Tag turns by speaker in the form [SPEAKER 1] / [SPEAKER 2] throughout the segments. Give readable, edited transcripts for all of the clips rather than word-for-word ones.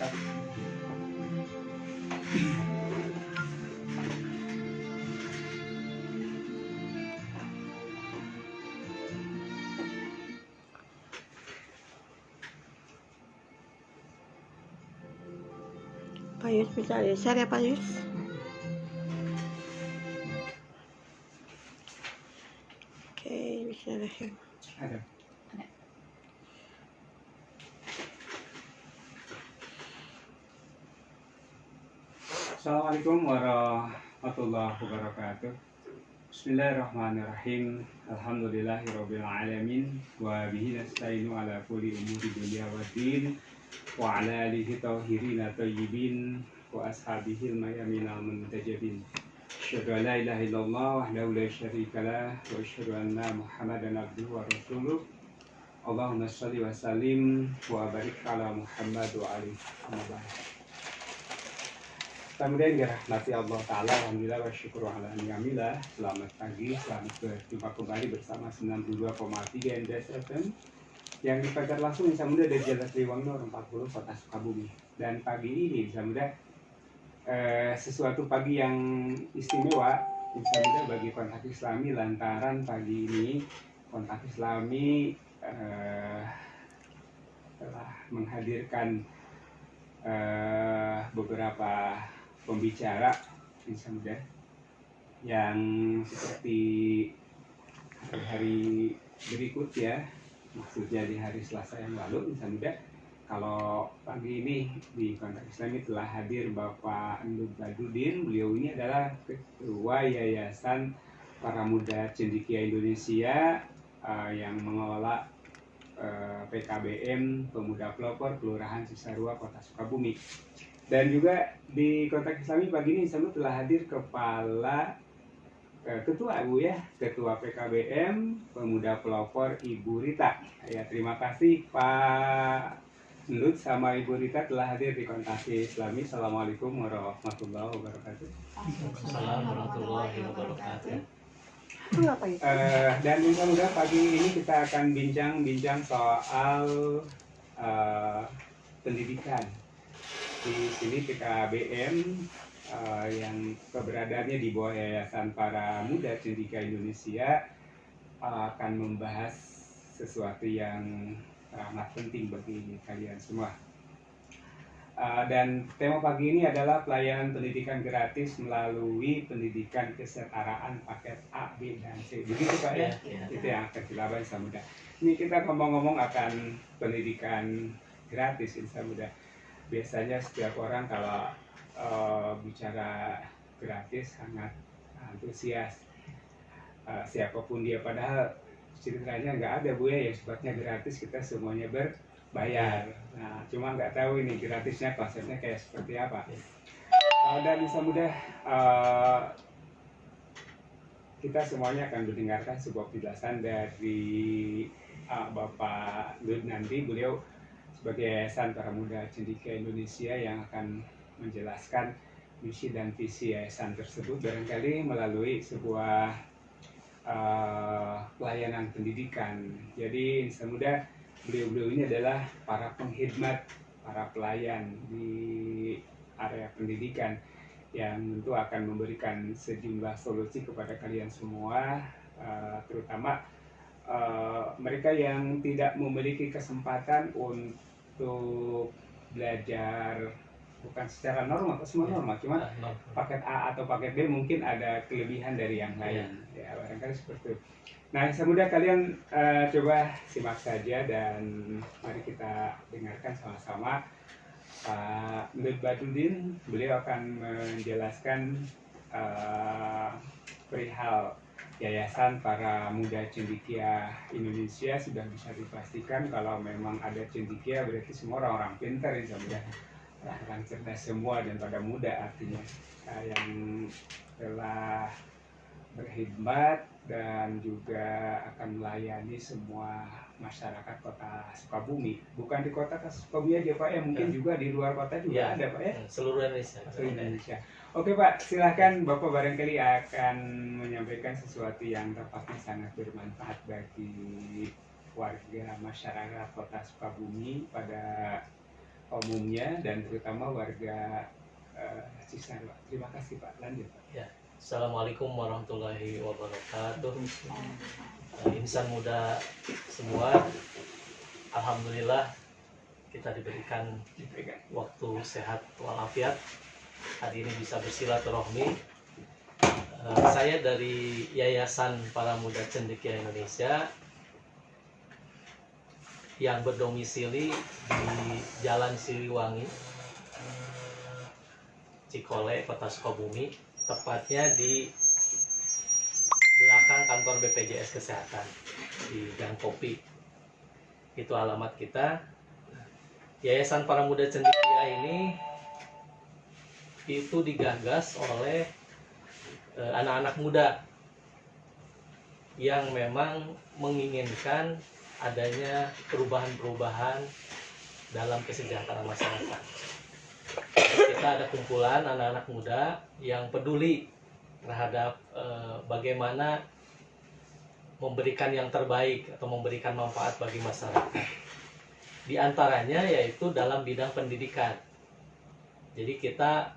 [SPEAKER 1] Pak.
[SPEAKER 2] Pak Yus bisa share ya Pak Yus? Oke, bismillahirrahmanirrahim.
[SPEAKER 1] Ada. Assalamualaikum warahmatullahi wabarakatuh. Bismillahirrahmanirrahim. Alhamdulillahirabbil alamin wa bihi nasta'inu ala kulli umuri dunya waddin wa ala alihi thahirina thayyibin wa ashabihil mayaminal muntajabin. Asyhadu an la ilaha illallah wahdahu la syarika lah wa asyhadu anna Muhammadan abduhu wa rasuluh. Allahumma shalli wa sallim wa barik ala Muhammad wa alihi wa barik. Kemudian dirahmati Allah Ta'ala, alhamdulillah wa syukur ala ni'amillah. Selamat pagi, selamat berjumpa kembali bersama 92,3 MDS FM yang dipancar langsung Insya Muda dari Jalan Siliwangi nomor 40 Kota Sukabumi. Dan pagi ini Insya Muda sesuatu pagi yang istimewa Insya Muda bagi kontak Islami, lantaran pagi ini kontak Islami telah menghadirkan beberapa pembicara Insya Muda yang seperti hari berikut ya, maksudnya di hari Selasa yang lalu Insya Muda. Kalau pagi ini di kontak Islami telah hadir Bapak Endut Badudin. Beliau ini adalah Ketua Yayasan Para Muda Cendekia Indonesia yang mengelola PKBM Pemuda Pelopor Kelurahan Cisarua Kota Sukabumi. Dan juga di kontak Islami pagi ini Insya Allah telah hadir Ketua Bu ya, Ketua PKBM Pemuda Pelopor Ibu Rita. Ya, terima kasih Pak Endut sama Ibu Rita telah hadir di kontak Islami. Assalamualaikum warahmatullahi wabarakatuh.
[SPEAKER 3] Assalamualaikum warahmatullahi wabarakatuh.
[SPEAKER 1] Dan Insya Allah pagi ini kita akan bincang soal pendidikan. Di sini PKBM yang keberadaannya di bawah Yayasan Para Muda Cendekia Indonesia akan membahas sesuatu yang amat penting bagi kalian semua. Dan tema pagi ini adalah pelayanan pendidikan gratis melalui pendidikan kesetaraan paket A, B, dan C. Begitu Pak ya? Itu yang akan kita bahas Insya Muda. Ini kita ngomong-ngomong akan pendidikan gratis Insya Muda. Biasanya setiap orang kalau bicara gratis sangat antusias, siapapun dia, padahal ceritanya nggak ada Bu ya yang sifatnya gratis, kita semuanya berbayar. Nah cuma nggak tahu ini gratisnya konsepnya kayak seperti apa. Dan Insya Muda kita semuanya akan mendengarkan sebuah penjelasan dari Bapak Lud nanti. Beliau sebagai Yayasan Para Muda Cendekia Indonesia yang akan menjelaskan misi dan visi yayasan tersebut, barangkali melalui sebuah pelayanan pendidikan. Jadi Insya Muda beliau-beliau ini adalah para penghidmat, para pelayan di area pendidikan yang tentu akan memberikan sejumlah solusi kepada kalian semua, terutama mereka yang tidak memiliki kesempatan untuk belajar bukan secara normal, semua normal, cuma paket A atau paket B mungkin ada kelebihan dari yang lain, ya barangkali seperti itu. Nah Insya Muda kalian coba simak saja dan mari kita dengarkan sama-sama Pak Endut Badudin. Beliau akan menjelaskan perihal Yayasan Para Muda Cendekia Indonesia. Sudah bisa dipastikan kalau memang ada cendekia berarti semua orang-orang pintar Insya Allah, orang-orang cerdas semua dan pada muda, artinya yang telah berkhidmat dan juga akan melayani semua masyarakat Kota Sukabumi. Bukan di Kota Sukabumi aja Pak ya, mungkin juga di luar kota juga ada Pak ya.
[SPEAKER 3] Seluruh Indonesia.
[SPEAKER 1] Seluruh Indonesia. Oke Pak, silahkan Bapak barangkali akan menyampaikan sesuatu yang tampaknya sangat bermanfaat bagi warga masyarakat Kota Sukabumi pada umumnya dan terutama warga Cisarua. Terima kasih Pak. Lanjut Pak.
[SPEAKER 3] Ya. Assalamualaikum warahmatullahi wabarakatuh. Insan muda semua, alhamdulillah kita diberikan
[SPEAKER 1] Dipegang.
[SPEAKER 3] waktu sehat walafiat. Hari ini bisa bersilaturahmi. Saya dari Yayasan Para Muda Cendekia Indonesia yang berdomisili di Jalan Siliwangi, Cikole, Kota Sukabumi, tepatnya di belakang kantor BPJS Kesehatan di Gang Kopi. Itu alamat kita. Yayasan Para Muda Cendekia ini itu digagas oleh anak-anak muda yang memang menginginkan adanya perubahan-perubahan dalam kesejahteraan masyarakat. Kita ada kumpulan anak-anak muda yang peduli terhadap bagaimana memberikan yang terbaik atau memberikan manfaat bagi masyarakat. Di antaranya yaitu dalam bidang pendidikan. Jadi kita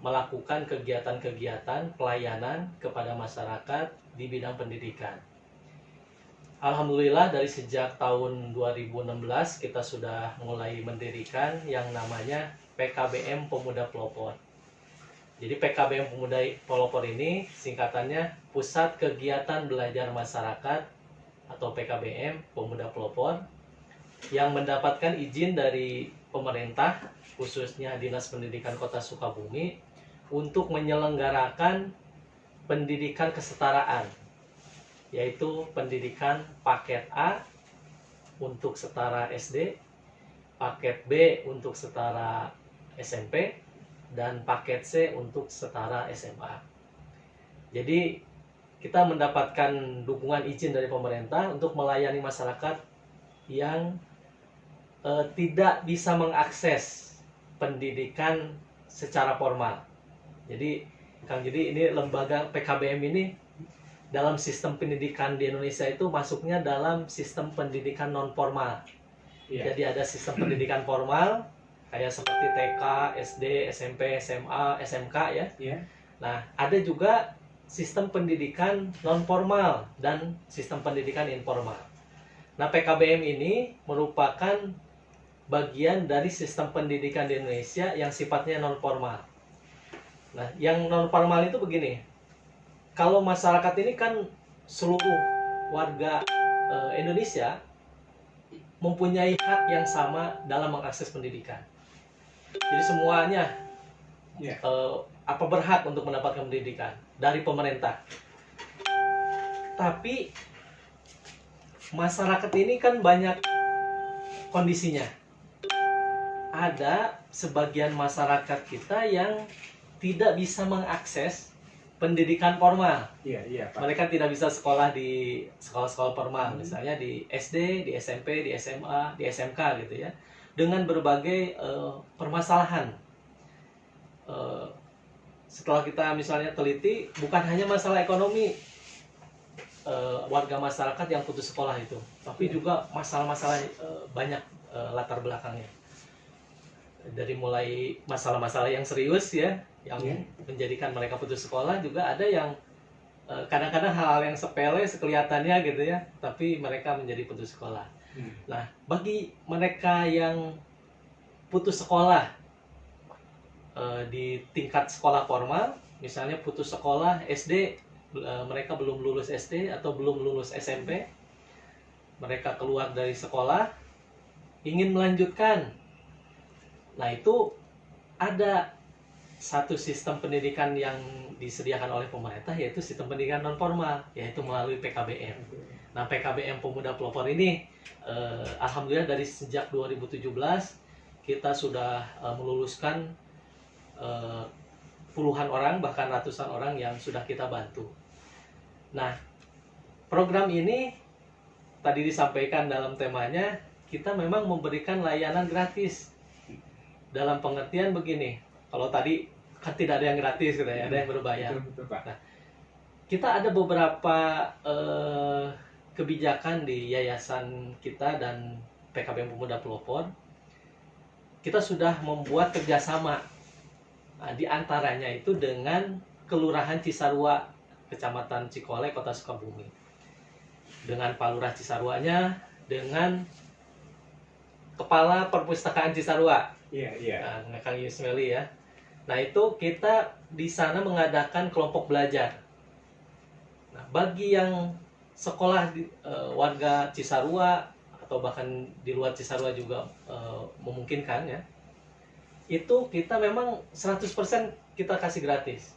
[SPEAKER 3] melakukan kegiatan-kegiatan pelayanan kepada masyarakat di bidang pendidikan. Alhamdulillah dari sejak tahun 2016 kita sudah mulai mendirikan yang namanya PKBM Pemuda Pelopor. Jadi PKBM Pemuda Pelopor ini singkatannya Pusat Kegiatan Belajar Masyarakat atau PKBM Pemuda Pelopor yang mendapatkan izin dari pemerintah khususnya Dinas Pendidikan Kota Sukabumi untuk menyelenggarakan pendidikan kesetaraan, yaitu pendidikan paket A untuk setara SD, paket B untuk setara SMP, dan paket C untuk setara SMA. Jadi kita mendapatkan dukungan izin dari pemerintah untuk melayani masyarakat yang tidak bisa mengakses pendidikan secara formal. Jadi Kang Judi, ini lembaga PKBM ini dalam sistem pendidikan di Indonesia itu masuknya dalam sistem pendidikan non formal.
[SPEAKER 1] Iya.
[SPEAKER 3] Jadi ada sistem pendidikan formal kayak seperti TK, SD, SMP, SMA, SMK ya.
[SPEAKER 1] Iya.
[SPEAKER 3] Nah, ada juga sistem pendidikan non formal dan sistem pendidikan informal. Nah, PKBM ini merupakan bagian dari sistem pendidikan di Indonesia yang sifatnya non formal. Nah, yang non formal itu begini. Kalau masyarakat ini kan seluruh warga Indonesia mempunyai hak yang sama dalam mengakses pendidikan. Jadi semuanya
[SPEAKER 1] Iya.
[SPEAKER 3] berhak untuk mendapatkan pendidikan dari pemerintah. Tapi masyarakat ini kan banyak kondisinya. Ada sebagian masyarakat kita yang tidak bisa mengakses pendidikan formal.
[SPEAKER 1] Iya, Pak.
[SPEAKER 3] Mereka tidak bisa sekolah di sekolah-sekolah formal, misalnya di SD, di SMP, di SMA, di SMK gitu ya, dengan berbagai permasalahan. Setelah kita misalnya teliti, bukan hanya masalah ekonomi warga masyarakat yang putus sekolah itu, tapi juga masalah-masalah banyak latar belakangnya. Dari mulai masalah-masalah yang serius ya, yang menjadikan mereka putus sekolah, juga ada yang kadang-kadang hal-hal yang sepele sekelihatannya gitu ya, tapi mereka menjadi putus sekolah. Nah, bagi mereka yang putus sekolah di tingkat sekolah formal, misalnya putus sekolah SD, mereka belum lulus SD atau belum lulus SMP, mereka keluar dari sekolah, ingin melanjutkan. Nah, itu ada satu sistem pendidikan yang disediakan oleh pemerintah, yaitu sistem pendidikan non formal, yaitu melalui PKBM. Nah, PKBM Pemuda Pelopor ini alhamdulillah dari sejak 2017 kita sudah meluluskan puluhan orang, bahkan ratusan orang yang sudah kita bantu. Nah, program ini tadi disampaikan dalam temanya, kita memang memberikan layanan gratis. Dalam pengertian begini, kalau tadi kan tidak ada yang gratis gitu ya, ada yang berbayar.
[SPEAKER 1] Betul, Pak.
[SPEAKER 3] Nah, kita ada beberapa kebijakan di yayasan kita dan PKBM Pemuda Pelopor kita sudah membuat kerjasama. Nah, di antaranya itu dengan Kelurahan Cisarua, Kecamatan Cikole, Kota Sukabumi. Dengan Pak Lurah Cisarwanya, dengan Kepala Perpustakaan Cisarua,
[SPEAKER 1] Iya.
[SPEAKER 3] Kang Yusmeli ya. Nah, itu kita di sana mengadakan kelompok belajar. Nah, bagi yang sekolah warga Cisarua atau bahkan di luar Cisarua juga memungkinkan ya, itu kita memang 100% kita kasih gratis.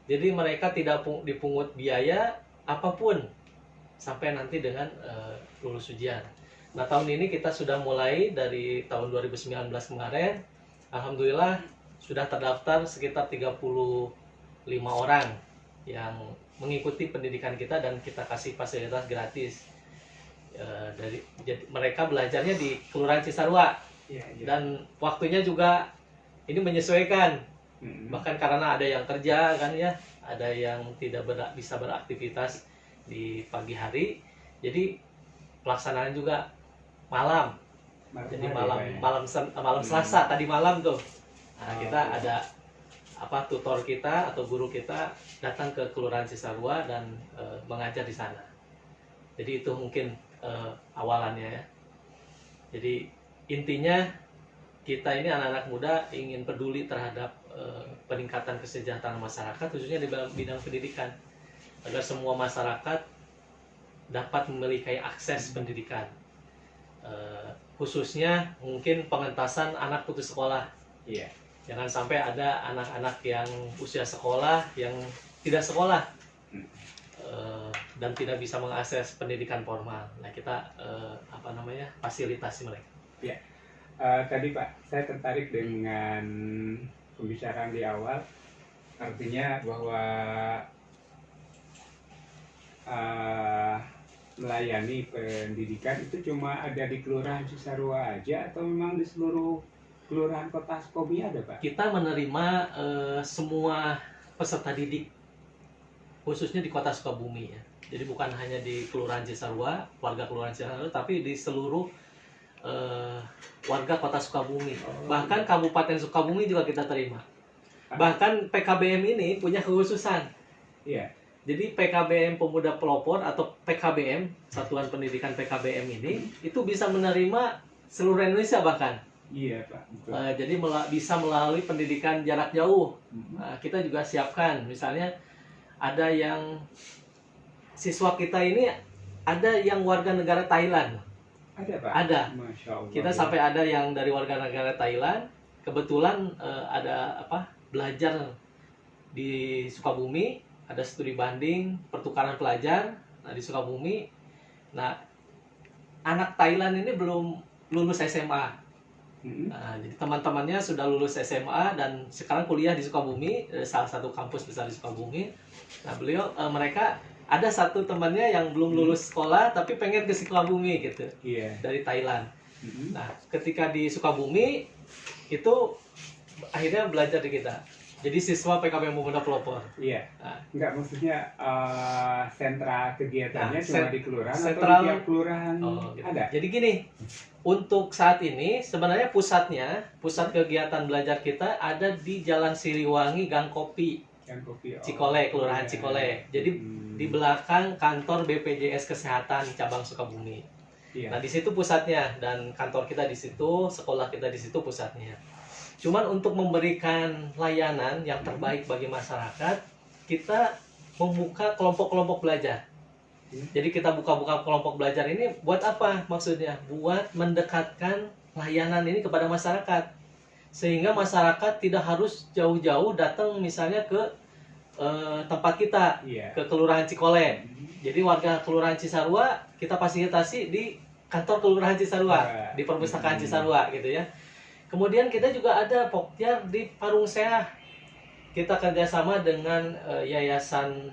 [SPEAKER 3] Jadi mereka tidak dipungut biaya apapun sampai nanti dengan lulus ujian. Nah, tahun ini kita sudah mulai dari tahun 2019 kemarin. Alhamdulillah sudah terdaftar sekitar 35 orang yang mengikuti pendidikan kita dan kita kasih fasilitas gratis. Jadi mereka belajarnya di Kelurahan Cisarua.
[SPEAKER 1] Iya.
[SPEAKER 3] Dan waktunya juga ini menyesuaikan. Bahkan karena ada yang kerja kan ya, ada yang tidak bisa beraktivitas di pagi hari, jadi pelaksanaan juga malam. Jadi malam Selasa tadi malam tuh. Nah, kita ada tutor kita atau guru kita datang ke Kelurahan Cisarua dan mengajar di sana. Jadi itu mungkin awalannya ya. Jadi intinya kita ini anak-anak muda ingin peduli terhadap peningkatan kesejahteraan masyarakat, khususnya di bidang pendidikan, agar semua masyarakat dapat memiliki akses pendidikan. Khususnya mungkin pengentasan anak putus sekolah.
[SPEAKER 1] Iya.
[SPEAKER 3] Jangan sampai ada anak-anak yang usia sekolah yang tidak sekolah dan tidak bisa mengakses pendidikan formal. Nah, kita fasilitasi mereka.
[SPEAKER 1] Ya. Tadi Pak, saya tertarik dengan pembicaraan di awal, artinya bahwa melayani pendidikan itu cuma ada di Kelurahan Cisarua aja atau memang di seluruh kelurahan Kota Sukabumi ada, Pak?
[SPEAKER 3] Kita menerima semua peserta didik, khususnya di Kota Sukabumi ya. Jadi bukan hanya di Kelurahan Cisarua, warga Kelurahan Cisarua, tapi di seluruh warga Kota Sukabumi. Bahkan Kabupaten Sukabumi juga kita terima. Bahkan PKBM ini punya kekhususan.
[SPEAKER 1] Iya.
[SPEAKER 3] Jadi PKBM Pemuda Pelopor atau PKBM, Satuan Pendidikan PKBM ini, itu bisa menerima seluruh Indonesia bahkan.
[SPEAKER 1] Iya, Pak. Betul.
[SPEAKER 3] Jadi bisa melalui pendidikan jarak jauh. Kita juga siapkan, misalnya ada yang siswa kita ini ada yang warga negara Thailand.
[SPEAKER 1] Ada, Pak?
[SPEAKER 3] Ada.
[SPEAKER 1] Masya Allah.
[SPEAKER 3] Kita sampai ada yang dari warga negara Thailand. Kebetulan ada belajar di Sukabumi, ada studi banding pertukaran pelajar di Sukabumi. Nah, anak Thailand ini belum lulus SMA. Nah, jadi teman-temannya sudah lulus SMA dan sekarang kuliah di Sukabumi, salah satu kampus besar di Sukabumi. Nah, mereka ada satu temannya yang belum lulus sekolah tapi pengen ke Sukabumi gitu.
[SPEAKER 1] Iya.
[SPEAKER 3] Dari Thailand. Nah, ketika di Sukabumi itu akhirnya belajar di kita. Jadi siswa PKBM Pemuda Pelopor.
[SPEAKER 1] Iya.
[SPEAKER 3] Nah,
[SPEAKER 1] Enggak, maksudnya sentra kegiatannya cuma di kelurahan atau
[SPEAKER 3] sentral,
[SPEAKER 1] di tiap kelurahan
[SPEAKER 3] gitu.
[SPEAKER 1] ada?
[SPEAKER 3] Jadi gini, untuk saat ini sebenarnya pusat kegiatan belajar kita ada di Jalan Siliwangi, Gang Kopi, Cikole, Kelurahan Cikole. Jadi di belakang kantor BPJS Kesehatan cabang Sukabumi.
[SPEAKER 1] Iya.
[SPEAKER 3] Nah, di situ pusatnya dan kantor kita di situ, sekolah kita di situ pusatnya. Cuman untuk memberikan layanan yang terbaik bagi masyarakat, kita membuka kelompok-kelompok belajar. Jadi kita buka-buka kelompok belajar ini buat apa maksudnya? Buat mendekatkan layanan ini kepada masyarakat. Sehingga masyarakat tidak harus jauh-jauh datang misalnya ke tempat kita, ke Kelurahan Cikole. Jadi warga Kelurahan Cisarua kita fasilitasi di kantor Kelurahan Cisarua, di Perpustakaan Cisarua gitu ya. Kemudian kita juga ada Pokjar di Parung Seah. Kita kerjasama dengan Yayasan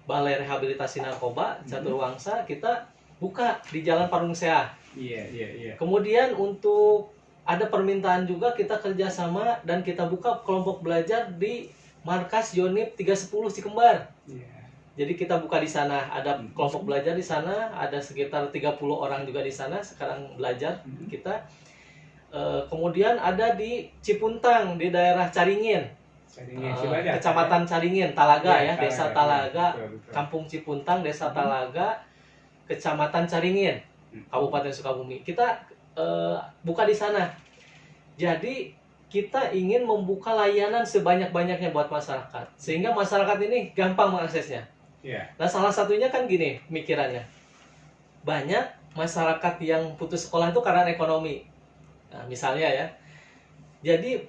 [SPEAKER 3] Balai Rehabilitasi Narkoba Caturwangsa, kita buka di Jalan Parung Seah.
[SPEAKER 1] Iya.
[SPEAKER 3] Kemudian untuk ada permintaan juga kita kerjasama dan kita buka kelompok belajar di Markas Yonip 310 Cikembar. Jadi kita buka di sana, ada kelompok belajar di sana, ada sekitar 30 orang juga di sana sekarang belajar kita. Kemudian ada di Cipuntang di daerah Caringin,
[SPEAKER 1] Caringin, Cibadak,
[SPEAKER 3] Kecamatan Caringin, Talaga ya,
[SPEAKER 1] Talaga,
[SPEAKER 3] Desa
[SPEAKER 1] ya.
[SPEAKER 3] Talaga,
[SPEAKER 1] Betul.
[SPEAKER 3] Kampung Cipuntang, Desa Talaga, Kecamatan Caringin, Kabupaten Sukabumi. Kita buka di sana. Jadi kita ingin membuka layanan sebanyak-banyaknya buat masyarakat, sehingga masyarakat ini gampang mengaksesnya.
[SPEAKER 1] Iya.
[SPEAKER 3] Nah, salah satunya kan gini mikirannya. Banyak masyarakat yang putus sekolah itu karena ekonomi. Nah, misalnya ya. Jadi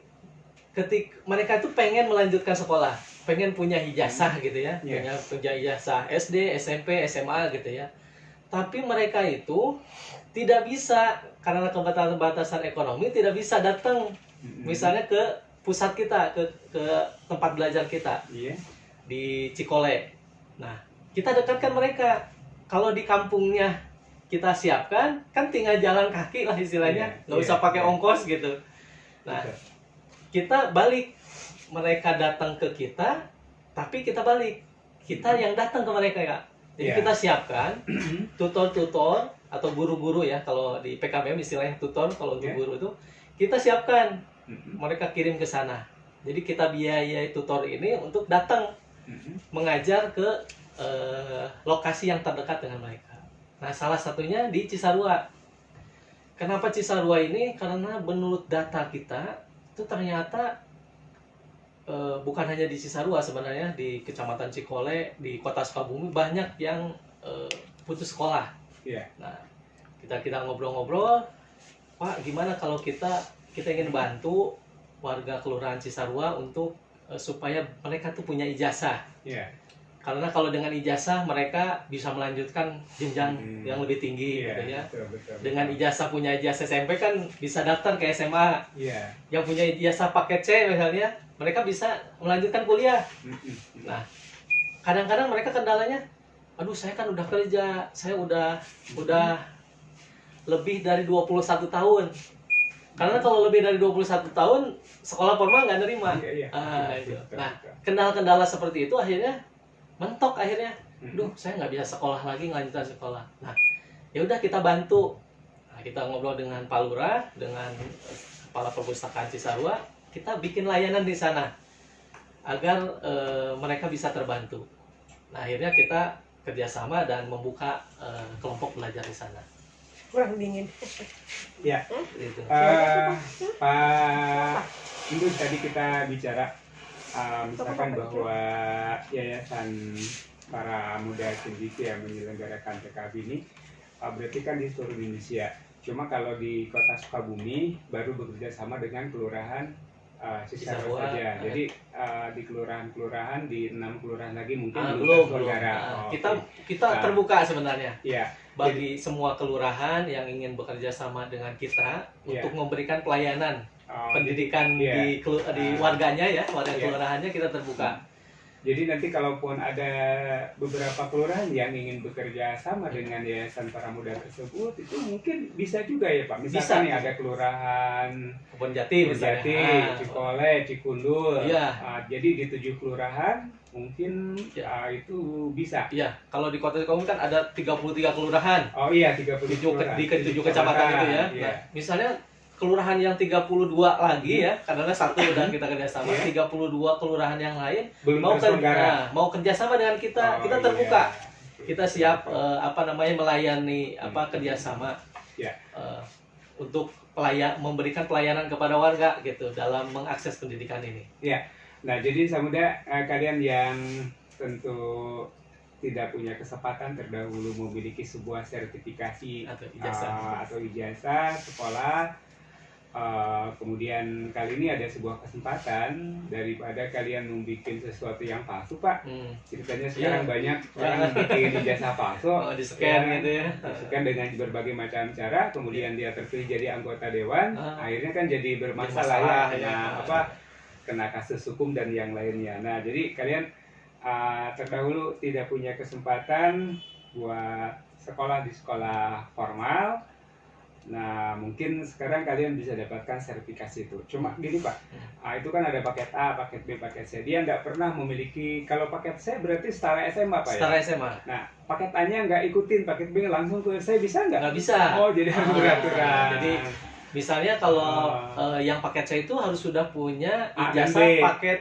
[SPEAKER 3] mereka tuh pengen melanjutkan sekolah, pengen punya ijazah gitu ya, punya ijazah SD, SMP, SMA gitu ya. Tapi mereka itu tidak bisa karena keterbatasan ekonomi, tidak bisa datang misalnya ke pusat kita, ke tempat belajar kita di Cikole. Nah, kita dekatkan mereka. Kalau di kampungnya kita siapkan, kan tinggal jalan kaki lah istilahnya, nggak usah pakai ongkos gitu. Nah, kita balik, mereka datang ke kita, tapi kita balik, kita yang datang ke mereka ya. Jadi kita siapkan tutor-tutor atau guru-guru ya, kalau di PKBM istilahnya tutor, kalau untuk guru itu kita siapkan, mereka kirim ke sana. Jadi kita biayai tutor ini untuk datang mengajar ke lokasi yang terdekat dengan mereka. Nah, salah satunya di Cisarua. Kenapa Cisarua ini? Karena menurut data kita itu ternyata bukan hanya di Cisarua, sebenarnya di Kecamatan Cikole, di Kota Sukabumi banyak yang putus sekolah. Nah, kita ngobrol-ngobrol, Pak, gimana kalau kita ingin bantu warga Kelurahan Cisarua untuk supaya mereka tuh punya ijazah. Karena kalau dengan ijazah mereka bisa melanjutkan jenjang yang lebih tinggi gitu ya.
[SPEAKER 1] Betul.
[SPEAKER 3] Dengan ijazah, punya ijazah SMP kan bisa daftar ke SMA. Yang punya ijazah paket C misalnya, mereka bisa melanjutkan kuliah. Nah, kadang-kadang mereka kendalanya, aduh saya kan udah kerja, saya udah lebih dari 21 tahun. Karena kalau lebih dari 21 tahun, sekolah formal nggak nerima. Nah, kendala-kendala seperti itu akhirnya mentok akhirnya. Duh, saya nggak bisa sekolah lagi, ngelanjutan sekolah. Nah, ya udah kita bantu. Nah, kita ngobrol dengan Pak Lurah, dengan Kepala Perpustakaan Cisarua, kita bikin layanan di sana agar mereka bisa terbantu. Nah, akhirnya kita kerjasama dan membuka kelompok belajar di sana.
[SPEAKER 2] Kurang dingin.
[SPEAKER 1] Ya,
[SPEAKER 3] Gitu.
[SPEAKER 1] Pak Indus, tadi kita bicara misalkan bahwa Yayasan Para Muda Cendekia yang menyelenggarakan PKB ini berarti kan di seluruh Indonesia. Cuma kalau di Kota Sukabumi baru bekerja sama dengan kelurahan Cisarua saja. Jadi di kelurahan-kelurahan, di 6 kelurahan lagi mungkin belum terselenggara.
[SPEAKER 3] Kita terbuka sebenarnya.
[SPEAKER 1] Iya.
[SPEAKER 3] Bagi semua kelurahan yang ingin bekerja sama dengan kita untuk memberikan pelayanan pendidikan di warganya ya, warga kelurahannya, kita terbuka.
[SPEAKER 1] Jadi nanti kalaupun ada beberapa kelurahan yang ingin bekerja sama dengan Yayasan Para Muda tersebut, itu mungkin bisa juga ya Pak. Misalkan nih ada kelurahan
[SPEAKER 3] Kebon Jati,
[SPEAKER 1] Cikole, Cikundul. Jadi di 7 kelurahan mungkin itu bisa.
[SPEAKER 3] Iya, kalau di Kota Sukabumi kan ada 33 kelurahan.
[SPEAKER 1] Oh iya, 33 kelurahan.
[SPEAKER 3] Di 7 kecamatan itu ya. Nah, misalnya kelurahan yang 32 lagi ya, karena satu udah kita kerjasama, 32 kelurahan yang lain
[SPEAKER 1] belum
[SPEAKER 3] mau kerjasama dengan kita, kita terbuka. Kita siap melayani kerjasama untuk memberikan pelayanan kepada warga gitu dalam mengakses pendidikan ini.
[SPEAKER 1] Ya, nah jadi Samuda, kalian yang tentu tidak punya kesempatan terdahulu memiliki sebuah sertifikasi atau ijazah sekolah, kemudian kali ini ada sebuah kesempatan daripada kalian membuat sesuatu yang palsu, Pak. Ceritanya sekarang banyak orang bikin ijazah palsu,
[SPEAKER 3] di-scan gitu ya.
[SPEAKER 1] Di-scan dengan berbagai macam cara, kemudian dia terpilih jadi anggota dewan, akhirnya kan jadi bermasalah ya, kena kasus hukum dan yang lainnya. Nah, jadi kalian terdahulu tidak punya kesempatan buat sekolah di sekolah formal. Nah, mungkin sekarang kalian bisa dapatkan sertifikasi itu. Cuma gini Pak, itu kan ada paket A, paket B, paket C. Dia nggak pernah memiliki, kalau paket C berarti setara SMA Pak ya?
[SPEAKER 3] Setara SMA.
[SPEAKER 1] Nah, paket A-nya nggak ikutin, paket B langsung ke C, bisa nggak?
[SPEAKER 3] Nggak bisa.
[SPEAKER 1] Oh, jadi harus beraturan.
[SPEAKER 3] Jadi Misalnya kalau
[SPEAKER 1] Oh.
[SPEAKER 3] yang paket C itu harus sudah punya
[SPEAKER 1] A dan
[SPEAKER 3] ijazah
[SPEAKER 1] B.
[SPEAKER 3] paket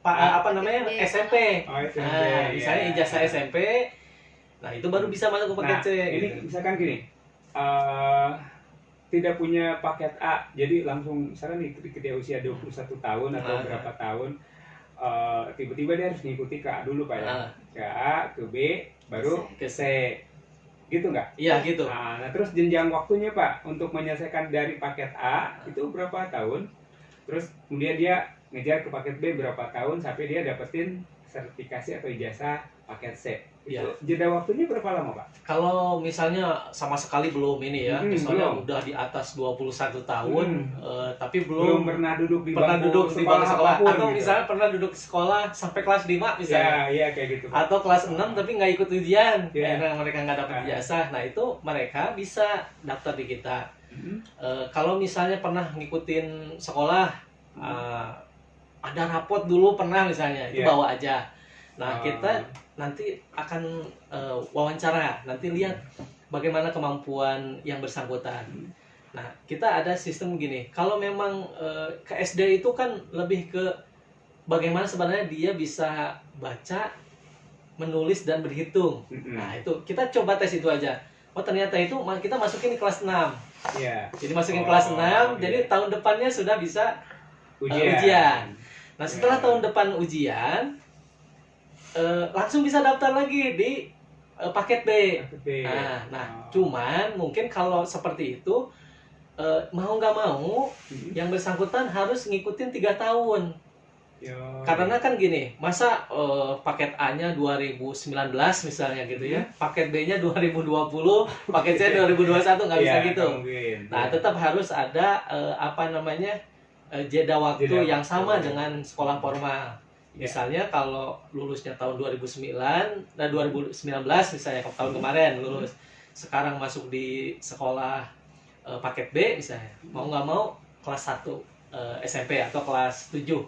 [SPEAKER 3] apa namanya
[SPEAKER 2] B.
[SPEAKER 3] SMP.
[SPEAKER 1] Oh, SMP,
[SPEAKER 3] Nah, misalnya
[SPEAKER 1] ya.
[SPEAKER 3] ijazah SMP, nah itu baru bisa masuk ke paket
[SPEAKER 1] Nah,
[SPEAKER 3] C.
[SPEAKER 1] ini
[SPEAKER 3] gitu.
[SPEAKER 1] misalkan gini, tidak punya paket A, jadi langsung misalkan nih ketika usia 21 tahun atau
[SPEAKER 3] Nah.
[SPEAKER 1] berapa tahun, tiba-tiba dia harus mengikuti ke A dulu Pak ya.
[SPEAKER 3] Nah.
[SPEAKER 1] Ke A, ke B, baru ke C. Gitu nggak?
[SPEAKER 3] Iya gitu.
[SPEAKER 1] Nah, terus jenjang waktunya Pak untuk menyelesaikan dari paket A itu berapa tahun? Terus kemudian dia ngejar ke paket B berapa tahun sampai dia dapetin sertifikasi atau ijazah paket C. Itu
[SPEAKER 3] Iya.
[SPEAKER 1] jeda waktunya berapa lama Pak?
[SPEAKER 3] Kalau misalnya sama sekali belum ini ya, misalnya
[SPEAKER 1] belum.
[SPEAKER 3] udah di atas 21 tahun, tapi
[SPEAKER 1] Belum
[SPEAKER 3] belum
[SPEAKER 1] pernah duduk di
[SPEAKER 3] pernah
[SPEAKER 1] bangku
[SPEAKER 3] duduk di bangku sekolah,
[SPEAKER 1] apapun
[SPEAKER 3] atau
[SPEAKER 1] gitu.
[SPEAKER 3] misalnya pernah duduk di sekolah sampai kelas 5 misalnya.
[SPEAKER 1] Ya, iya kayak gitu Pak.
[SPEAKER 3] Atau kelas 6 tapi nggak ikut ujian,
[SPEAKER 1] Iya.
[SPEAKER 3] karena mereka nggak dapat
[SPEAKER 1] Ah.
[SPEAKER 3] ijazah. Nah itu mereka bisa daftar di kita.
[SPEAKER 1] Mhm.
[SPEAKER 3] Kalau misalnya pernah ngikutin sekolah, ada rapot dulu pernah misalnya, itu
[SPEAKER 1] Iya.
[SPEAKER 3] bawa aja. Nah
[SPEAKER 1] Oh.
[SPEAKER 3] kita nanti akan wawancara, nanti lihat bagaimana kemampuan yang bersangkutan. Nah kita ada sistem gini, kalau memang ke SD itu kan lebih ke bagaimana sebenarnya dia bisa baca, menulis dan berhitung.
[SPEAKER 1] Mhm.
[SPEAKER 3] Nah itu kita coba tes itu aja. Oh ternyata itu kita masukin di kelas 6.
[SPEAKER 1] Iya.
[SPEAKER 3] Jadi masukin
[SPEAKER 1] Oh,
[SPEAKER 3] kelas 6, jadi
[SPEAKER 1] iya.
[SPEAKER 3] tahun depannya sudah bisa
[SPEAKER 1] Ujian.
[SPEAKER 3] ujian. Nah setelah
[SPEAKER 1] Ya.
[SPEAKER 3] tahun depan ujian, langsung bisa daftar lagi di paket B.
[SPEAKER 1] Paket B.
[SPEAKER 3] Nah,
[SPEAKER 1] Oh.
[SPEAKER 3] cuman mungkin kalau seperti itu, mau nggak mau,
[SPEAKER 1] Mhm.
[SPEAKER 3] yang bersangkutan harus ngikutin 3 tahun.
[SPEAKER 1] Yo.
[SPEAKER 3] Karena kan gini, masa paket A-nya 2019 misalnya gitu ya, paket B-nya 2020, paket C 2021, nggak bisa
[SPEAKER 1] Iya,
[SPEAKER 3] gitu.
[SPEAKER 1] nggak mungkin.
[SPEAKER 3] Nah,
[SPEAKER 1] Iya.
[SPEAKER 3] tetap harus ada jeda waktu
[SPEAKER 1] Jeda
[SPEAKER 3] yang
[SPEAKER 1] waktu.
[SPEAKER 3] sama dengan sekolah formal.
[SPEAKER 1] Ya.
[SPEAKER 3] Misalnya kalau lulusnya tahun 2019 misalnya tahun kemarin lulus, sekarang masuk di sekolah paket B misalnya, mau nggak mau kelas 1 SMP atau kelas 7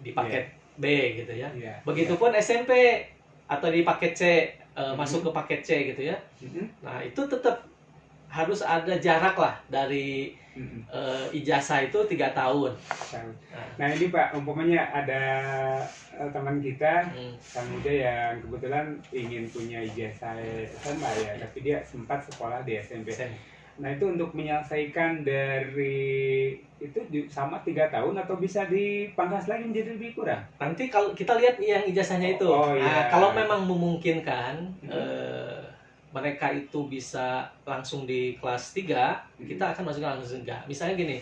[SPEAKER 3] di paket B gitu ya.
[SPEAKER 1] Iya.
[SPEAKER 3] Begitupun SMP atau di paket C masuk ke paket C gitu ya.
[SPEAKER 1] Mhm.
[SPEAKER 3] Nah, itu tetap harus ada jarak lah dari
[SPEAKER 1] Mhm.
[SPEAKER 3] ijazah itu 3 tahun.
[SPEAKER 1] Tahu.
[SPEAKER 3] Nah.
[SPEAKER 1] Nah ini Pak, umpamanya ada teman kita
[SPEAKER 3] Hmm.
[SPEAKER 1] sang muda yang kebetulan ingin punya ijazah SMA ya, tapi dia sempat sekolah di SMP. Nah itu untuk menyelesaikan dari itu sama 3 tahun atau bisa dipangkas lagi menjadi lebih kurang?
[SPEAKER 3] Nanti kalau kita lihat yang ijazahnya itu,
[SPEAKER 1] Oh,
[SPEAKER 3] nah
[SPEAKER 1] iya.
[SPEAKER 3] kalau memang memungkinkan mereka itu bisa langsung di kelas 3, kita akan masukkan langsung enggak. Misalnya gini,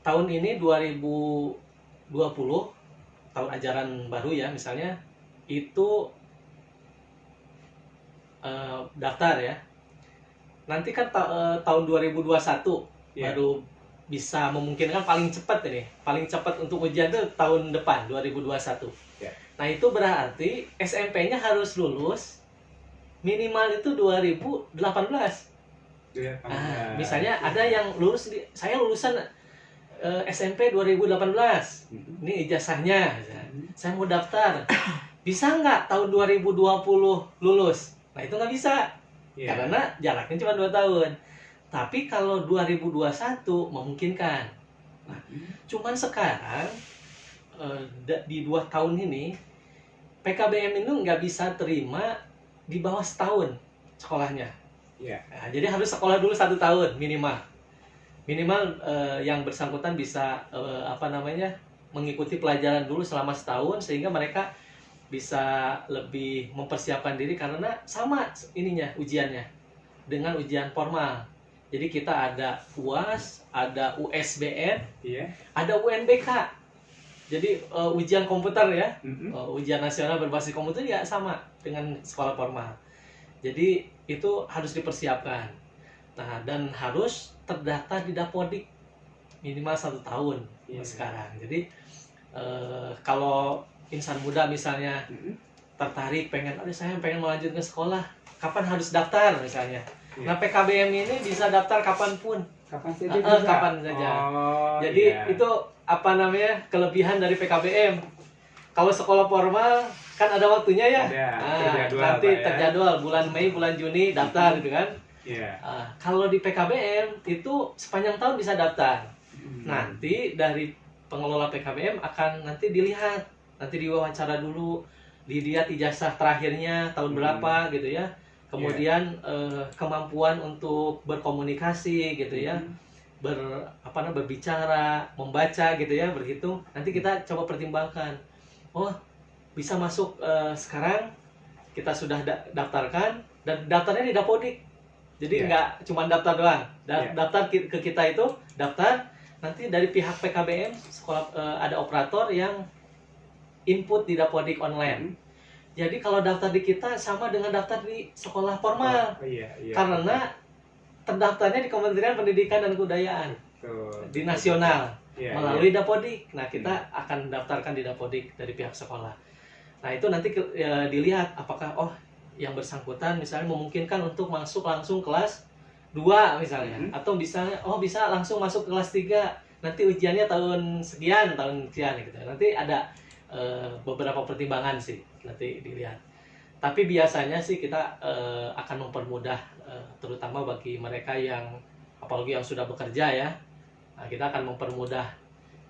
[SPEAKER 3] tahun ini 2020, tahun ajaran baru ya misalnya, itu daftar ya. Nanti kan tahun 2021
[SPEAKER 1] Iya.
[SPEAKER 3] baru bisa memungkinkan, paling cepat ini. Paling cepat untuk ujian itu tahun depan 2021.
[SPEAKER 1] Ya.
[SPEAKER 3] Nah, itu berarti SMP-nya harus lulus minimal itu 2018.
[SPEAKER 1] Iya,
[SPEAKER 3] Nah, misalnya ada yang lulus saya lulusan SMP 2018.
[SPEAKER 1] Mhm.
[SPEAKER 3] Ini ijazahnya. Saya mau daftar. Bisa nggak tahun 2020 lulus? Nah, itu nggak bisa.
[SPEAKER 1] Iya.
[SPEAKER 3] Karena jaraknya cuma 2 tahun. Tapi kalau 2021 memungkinkan. Nah, cuman sekarang di 2 tahun ini PKBM itu nggak bisa terima di bawah setahun sekolahnya.
[SPEAKER 1] Iya.
[SPEAKER 3] Nah, jadi harus sekolah dulu 1 tahun minimal. Minimal yang bersangkutan bisa mengikuti pelajaran dulu selama setahun, sehingga mereka bisa lebih mempersiapkan diri, karena sama ininya ujiannya dengan ujian formal. Jadi kita ada UAS, ada USBN,
[SPEAKER 1] Iya.
[SPEAKER 3] ada UNBK. Jadi ujian komputer ya,
[SPEAKER 1] Mhm.
[SPEAKER 3] ujian nasional berbasis komputer ya sama dengan sekolah formal. Jadi itu harus dipersiapkan. Nah, dan harus terdaftar di Dapodik minimal 1 tahun
[SPEAKER 1] Iya.
[SPEAKER 3] sekarang. Jadi kalau insan muda misalnya
[SPEAKER 1] Mhm.
[SPEAKER 3] tertarik saya pengen melanjutkan sekolah, kapan harus daftar misalnya.
[SPEAKER 1] Iya.
[SPEAKER 3] Nah, PKBM ini bisa daftar kapanpun.
[SPEAKER 1] Kapan saja bisa?
[SPEAKER 3] Kapan saja.
[SPEAKER 1] Oh,
[SPEAKER 3] Jadi
[SPEAKER 1] iya.
[SPEAKER 3] itu kelebihan dari PKBM. Kalau sekolah formal kan ada waktunya ya.
[SPEAKER 1] Ada,
[SPEAKER 3] Nah,
[SPEAKER 1] terjadwal,
[SPEAKER 3] nanti
[SPEAKER 1] Pak, ya.
[SPEAKER 3] terjadwal bulan Mei, bulan Juni daftar gitu kan.
[SPEAKER 1] Iya.
[SPEAKER 3] Kalau di PKBM itu sepanjang tahun bisa daftar. Nanti dari pengelola PKBM akan nanti dilihat, nanti diwawancara dulu, dilihat ijazah terakhirnya tahun berapa gitu ya. Kemudian kemampuan untuk berkomunikasi gitu ya, berbicara, membaca gitu ya, berhitung. Nanti kita coba pertimbangkan. Oh, bisa masuk sekarang, kita sudah daftarkan, dan daftarnya di Dapodik. Jadi nggak cuma daftar doang. Daftar ke kita itu, daftar, nanti dari pihak PKBM sekolah ada operator yang input di Dapodik online. Jadi kalau daftar di kita sama dengan daftar di sekolah formal. Karena terdaftarnya di Kementerian Pendidikan dan Kebudayaan. Di nasional melalui Dapodik. Nah, kita akan daftarkan di Dapodik dari pihak sekolah. Nah, itu nanti dilihat apakah yang bersangkutan misalnya memungkinkan untuk masuk langsung kelas 2 misalnya, atau bisa langsung masuk kelas 3. Nanti ujiannya tahun sekian gitu. Nanti ada beberapa pertimbangan sih nanti dilihat. Tapi biasanya sih kita akan mempermudah terutama bagi mereka yang apalagi yang sudah bekerja ya. Nah, kita akan mempermudah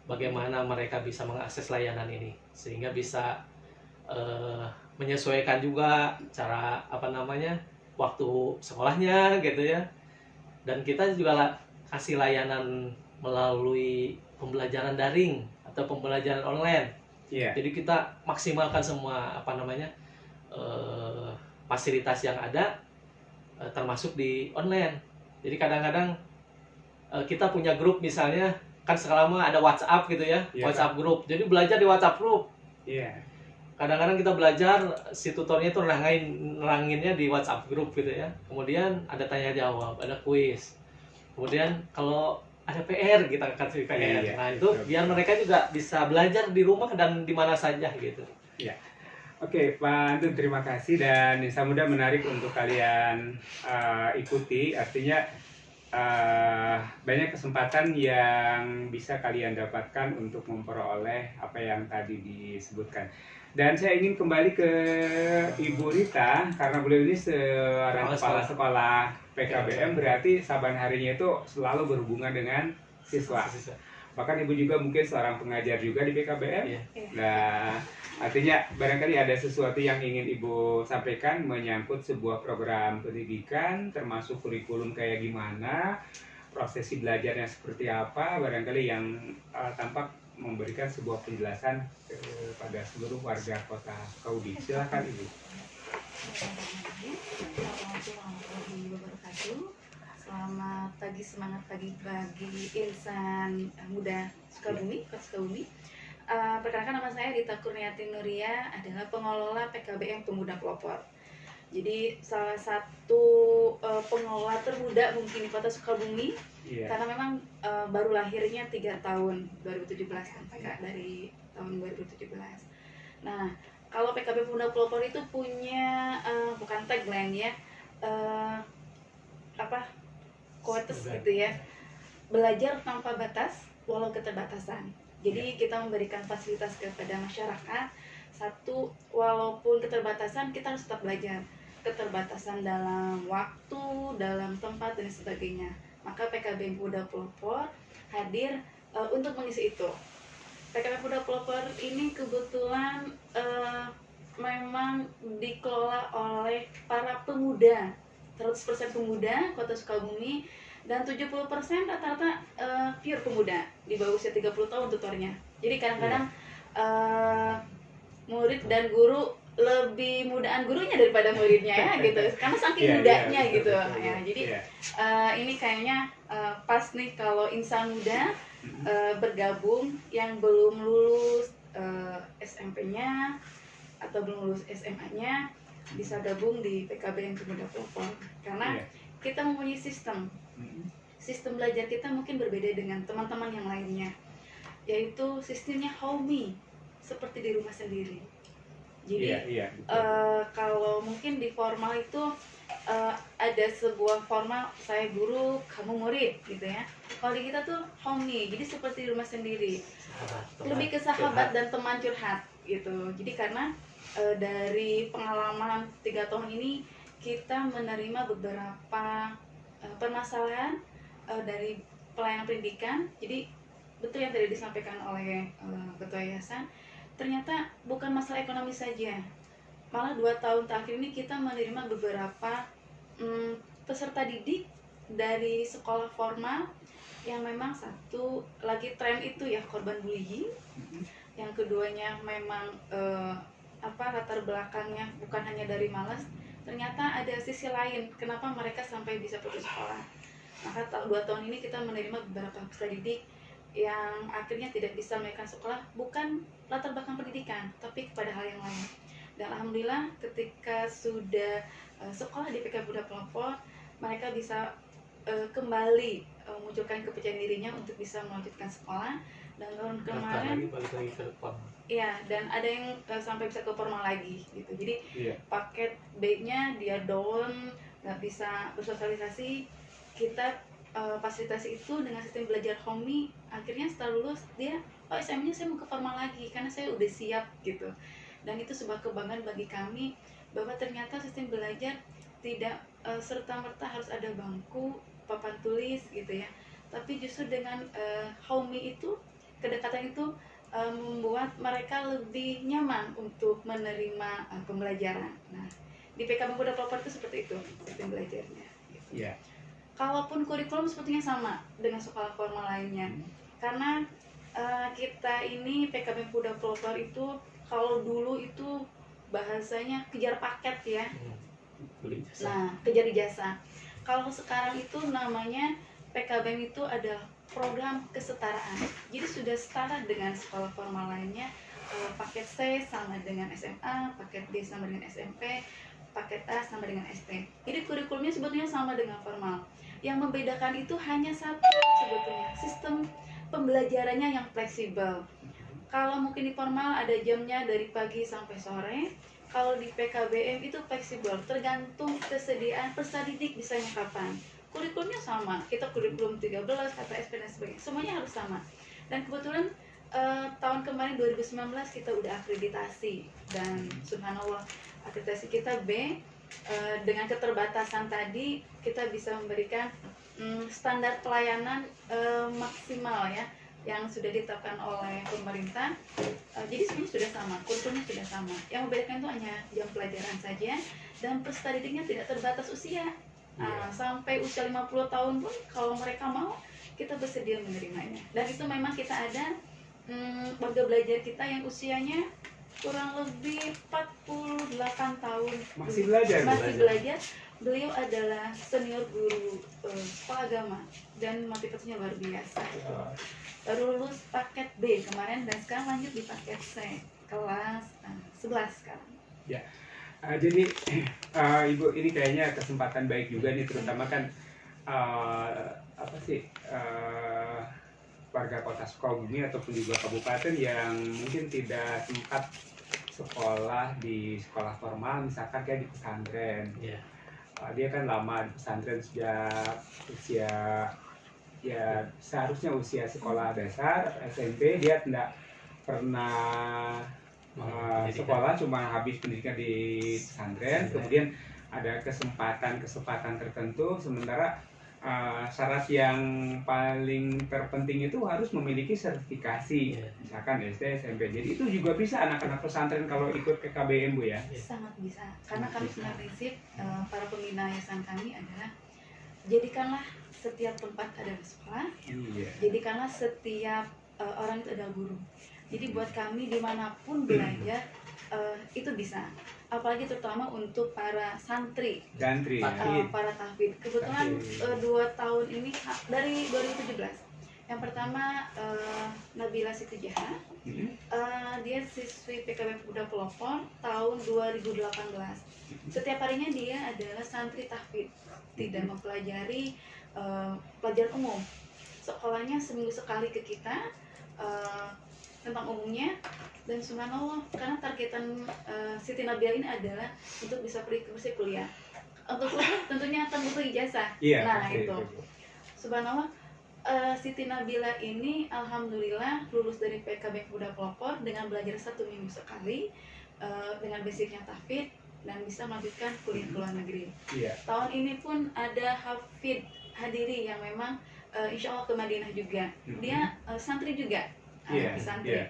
[SPEAKER 3] bagaimana mereka bisa mengakses layanan ini sehingga bisa menyesuaikan juga cara waktu sekolahnya gitu ya. Dan kita juga kasih layanan melalui pembelajaran daring atau pembelajaran online. Jadi kita maksimalkan semua fasilitas yang ada termasuk di online. Jadi kadang-kadang kita punya grup misalnya, kan sekarang ada WhatsApp gitu ya, WhatsApp grup. Jadi belajar di WhatsApp grup. Kadang-kadang kita belajar, si tutornya itu neranginnya di WhatsApp grup gitu ya. Kemudian ada tanya jawab, ada kuis. Kemudian kalau ada PR, kita kasih PR. Nah, itu biar mereka juga bisa belajar di rumah dan di mana saja gitu.
[SPEAKER 1] Oke, Pak Antun, terima kasih, dan Insan Muda menarik untuk kalian ikuti. Artinya banyak kesempatan yang bisa kalian dapatkan untuk memperoleh apa yang tadi disebutkan. Dan saya ingin kembali ke Ibu Rita, karena beliau ini seorang kepala sekolah PKBM, berarti saban harinya itu selalu berhubungan dengan siswa. Bahkan Ibu juga mungkin seorang pengajar juga di PKBM. Nah, artinya barangkali ada sesuatu yang ingin Ibu sampaikan menyangkut sebuah program pendidikan, termasuk kurikulum kayak gimana, prosesi belajarnya seperti apa, barangkali yang tampak memberikan sebuah penjelasan kepada seluruh warga kota Sukabumi. Silakan Ibu.
[SPEAKER 4] Assalamualaikum warahmatullahi wabarakatuh. Selamat pagi, semangat pagi bagi insan muda Sukabumi, Kota Sukabumi. Perkenalkan, nama saya Rita Kurniati Nuria, adalah pengelola PKBM Pemuda Pelopor. Jadi salah satu pengelola termuda mungkin di Kota Sukabumi, karena memang baru lahirnya 3 tahun 2017 kan, dari tahun 2017. Nah, kalau PKBM Pemuda Pelopor itu punya bukan tagline ya, quotes gitu ya, belajar tanpa batas walau keterbatasan. Jadi kita memberikan fasilitas kepada masyarakat. Satu, walaupun keterbatasan, kita harus tetap belajar. Keterbatasan dalam waktu, dalam tempat, dan sebagainya. Maka PKBM Pemuda Pelopor hadir untuk mengisi itu. PKBM Pemuda Pelopor ini kebetulan memang dikelola oleh para pemuda, 100% pemuda Kota Sukabumi, dan 70% rata-rata pure pemuda di bawah usia 30 tahun tutornya. Jadi kadang-kadang murid dan guru lebih mudaan gurunya daripada muridnya ya gitu, karena saking mudanya gitu ya. Jadi ini kayaknya pas nih kalau insan muda bergabung yang belum lulus SMP-nya atau belum lulus SMA-nya, bisa gabung di PKBM Pemuda Pelopor, karena kita mempunyai sistem belajar kita mungkin berbeda dengan teman-teman yang lainnya, yaitu sistemnya homey, seperti di rumah sendiri. Jadi kalau mungkin di formal itu ada sebuah formal, saya guru, kamu murid gitu ya. Kalau di kita tuh homey, jadi seperti di rumah sendiri, lebih ke sahabat dan teman curhat gitu. Jadi karena dari pengalaman 3 tahun ini, kita menerima beberapa permasalahan dari pelayanan pendidikan. Jadi betul yang tadi disampaikan oleh Ketua Yayasan, ternyata bukan masalah ekonomi saja. Malah 2 tahun terakhir ini kita menerima beberapa peserta didik dari sekolah formal yang memang satu lagi tren itu ya korban bullying, yang keduanya memang latar belakangnya bukan hanya dari malas, ternyata ada sisi lain kenapa mereka sampai bisa putus sekolah. Maka 2 tahun ini kita menerima beberapa peserta didik yang akhirnya tidak bisa melanjutkan sekolah bukan latar belakang pendidikan tapi kepada hal yang lain. Dan alhamdulillah ketika sudah sekolah di PK Pemuda Pelopor, mereka bisa kembali memunculkan kepercayaan dirinya untuk bisa melanjutkan sekolah. Dan tahun kemarin
[SPEAKER 3] balik lagi ke depan.
[SPEAKER 4] iya, dan ada yang sampai bisa ke formal lagi gitu. Jadi paket B-nya dia down, nggak bisa bersosialisasi, kita fasilitasi itu dengan sistem belajar homey. Akhirnya setelah lulus dia, SMA-nya saya mau ke formal lagi karena saya udah siap gitu. Dan itu sebuah kebanggaan bagi kami bahwa ternyata sistem belajar tidak serta-merta harus ada bangku, papan tulis gitu ya. Tapi justru dengan homey itu, kedekatan itu membuat mereka lebih nyaman untuk menerima pembelajaran. Nah, di PKB Pemuda Pelopor itu seperti itu sistem belajarnya. Gitu.
[SPEAKER 1] Yeah.
[SPEAKER 4] Kalaupun kurikulum sepertinya sama dengan sekolah formal lainnya, karena kita ini PKB Pemuda Pelopor itu kalau dulu itu bahasanya kejar paket ya. Nah, kejar ijazah. Kalau sekarang itu namanya PKBM itu adalah program kesetaraan. Jadi sudah setara dengan sekolah formal lainnya. Paket C sama dengan SMA, paket D sama dengan SMP, paket A sama dengan ST. Jadi kurikulumnya sebetulnya sama dengan formal. Yang membedakan itu hanya satu sebetulnya, sistem pembelajarannya yang fleksibel. Kalau mungkin di formal ada jamnya dari pagi sampai sore. Kalau di PKBM itu fleksibel, tergantung kesediaan peserta didik bisanya kapan. Kurikulumnya sama, kita kurikulum 13, KTSP dan sebagainya, semuanya harus sama. Dan kebetulan tahun kemarin 2019 kita udah akreditasi, dan subhanallah akreditasi kita B. Dengan keterbatasan tadi kita bisa memberikan standar pelayanan maksimal ya yang sudah ditetapkan oleh pemerintah. Jadi sebenarnya sudah sama, kurikulumnya sudah sama. Yang membedakan itu hanya jam pelajaran saja, dan peserta didiknya tidak terbatas usia. Sampai usia 50 tahun pun kalau mereka mau, kita bersedia menerimanya. Dan itu memang kita ada warga belajar kita yang usianya kurang lebih 48 tahun
[SPEAKER 1] Masih belajar.
[SPEAKER 4] Beliau adalah senior guru sekolah agama dan motivasinya luar biasa. Baru lulus paket B kemarin dan sekarang lanjut di paket C kelas 11 sekarang.
[SPEAKER 1] Ya, jadi Ibu ini kayaknya kesempatan baik juga nih, terutama kan warga kota Sukabumi ataupun juga kabupaten yang mungkin tidak sempat sekolah di sekolah formal, misalkan kayak di pesantren. Dia kan lama di pesantren sejak usia ya seharusnya usia sekolah dasar SMP, dia tidak pernah sekolah, cuma habis pendidikan di pesantren. Kemudian ada kesempatan tertentu, sementara syarat yang paling terpenting itu harus memiliki sertifikasi, misalkan SD, SMP. Jadi itu juga bisa anak-anak pesantren kalau ikut PKBM, Bu ya?
[SPEAKER 4] Sangat bisa, karena kami punya prinsip para pembina yayasan kami adalah jadikanlah setiap tempat ada sekolah, jadikanlah setiap orang itu ada guru. Jadi buat kami dimanapun belajar itu bisa. Apalagi terutama untuk para santri, para tahfidz. Kebetulan 2 tahun ini dari 2017. Yang pertama Nabila Siti Jaha, dia siswi PKB Pemuda Pelopor tahun 2018. Setiap harinya dia adalah santri tahfidz, tidak mempelajari pelajaran umum. Sekolahnya seminggu sekali ke kita tentang umumnya. Dan subhanallah, karena targetan Siti Nabila ini adalah untuk bisa bersih kuliah. Untuk kuliah tentunya akan butuh ijazah. Nah itu, subhanallah, Siti Nabila ini alhamdulillah lulus dari PKB Pemuda Pelopor dengan belajar 1 minggu sekali, dengan basicnya tahfidz. dan bisa melanjutkan kuliah ke luar negeri.
[SPEAKER 1] Iya.
[SPEAKER 4] Tahun ini pun ada Hafid Hadiri yang memang insya Allah ke Madinah juga. Dia santri juga,
[SPEAKER 1] Iya,
[SPEAKER 4] santri.
[SPEAKER 1] iya.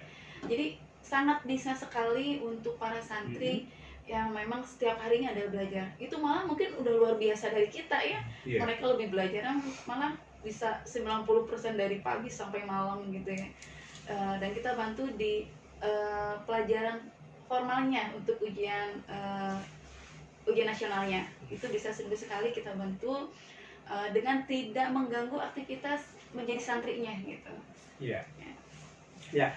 [SPEAKER 4] Jadi sangat bisa sekali untuk para santri yang memang setiap harinya ada belajar. Itu malah mungkin udah luar biasa dari kita ya.
[SPEAKER 1] Iya.
[SPEAKER 4] Mereka lebih belajar malah bisa 90% dari pagi sampai malam gitu ya. Dan kita bantu di pelajaran formalnya untuk ujian nasionalnya. Itu bisa seminggu sekali kita bantu dengan tidak mengganggu aktivitas menjadi santrinya gitu.
[SPEAKER 1] Iya. Ya.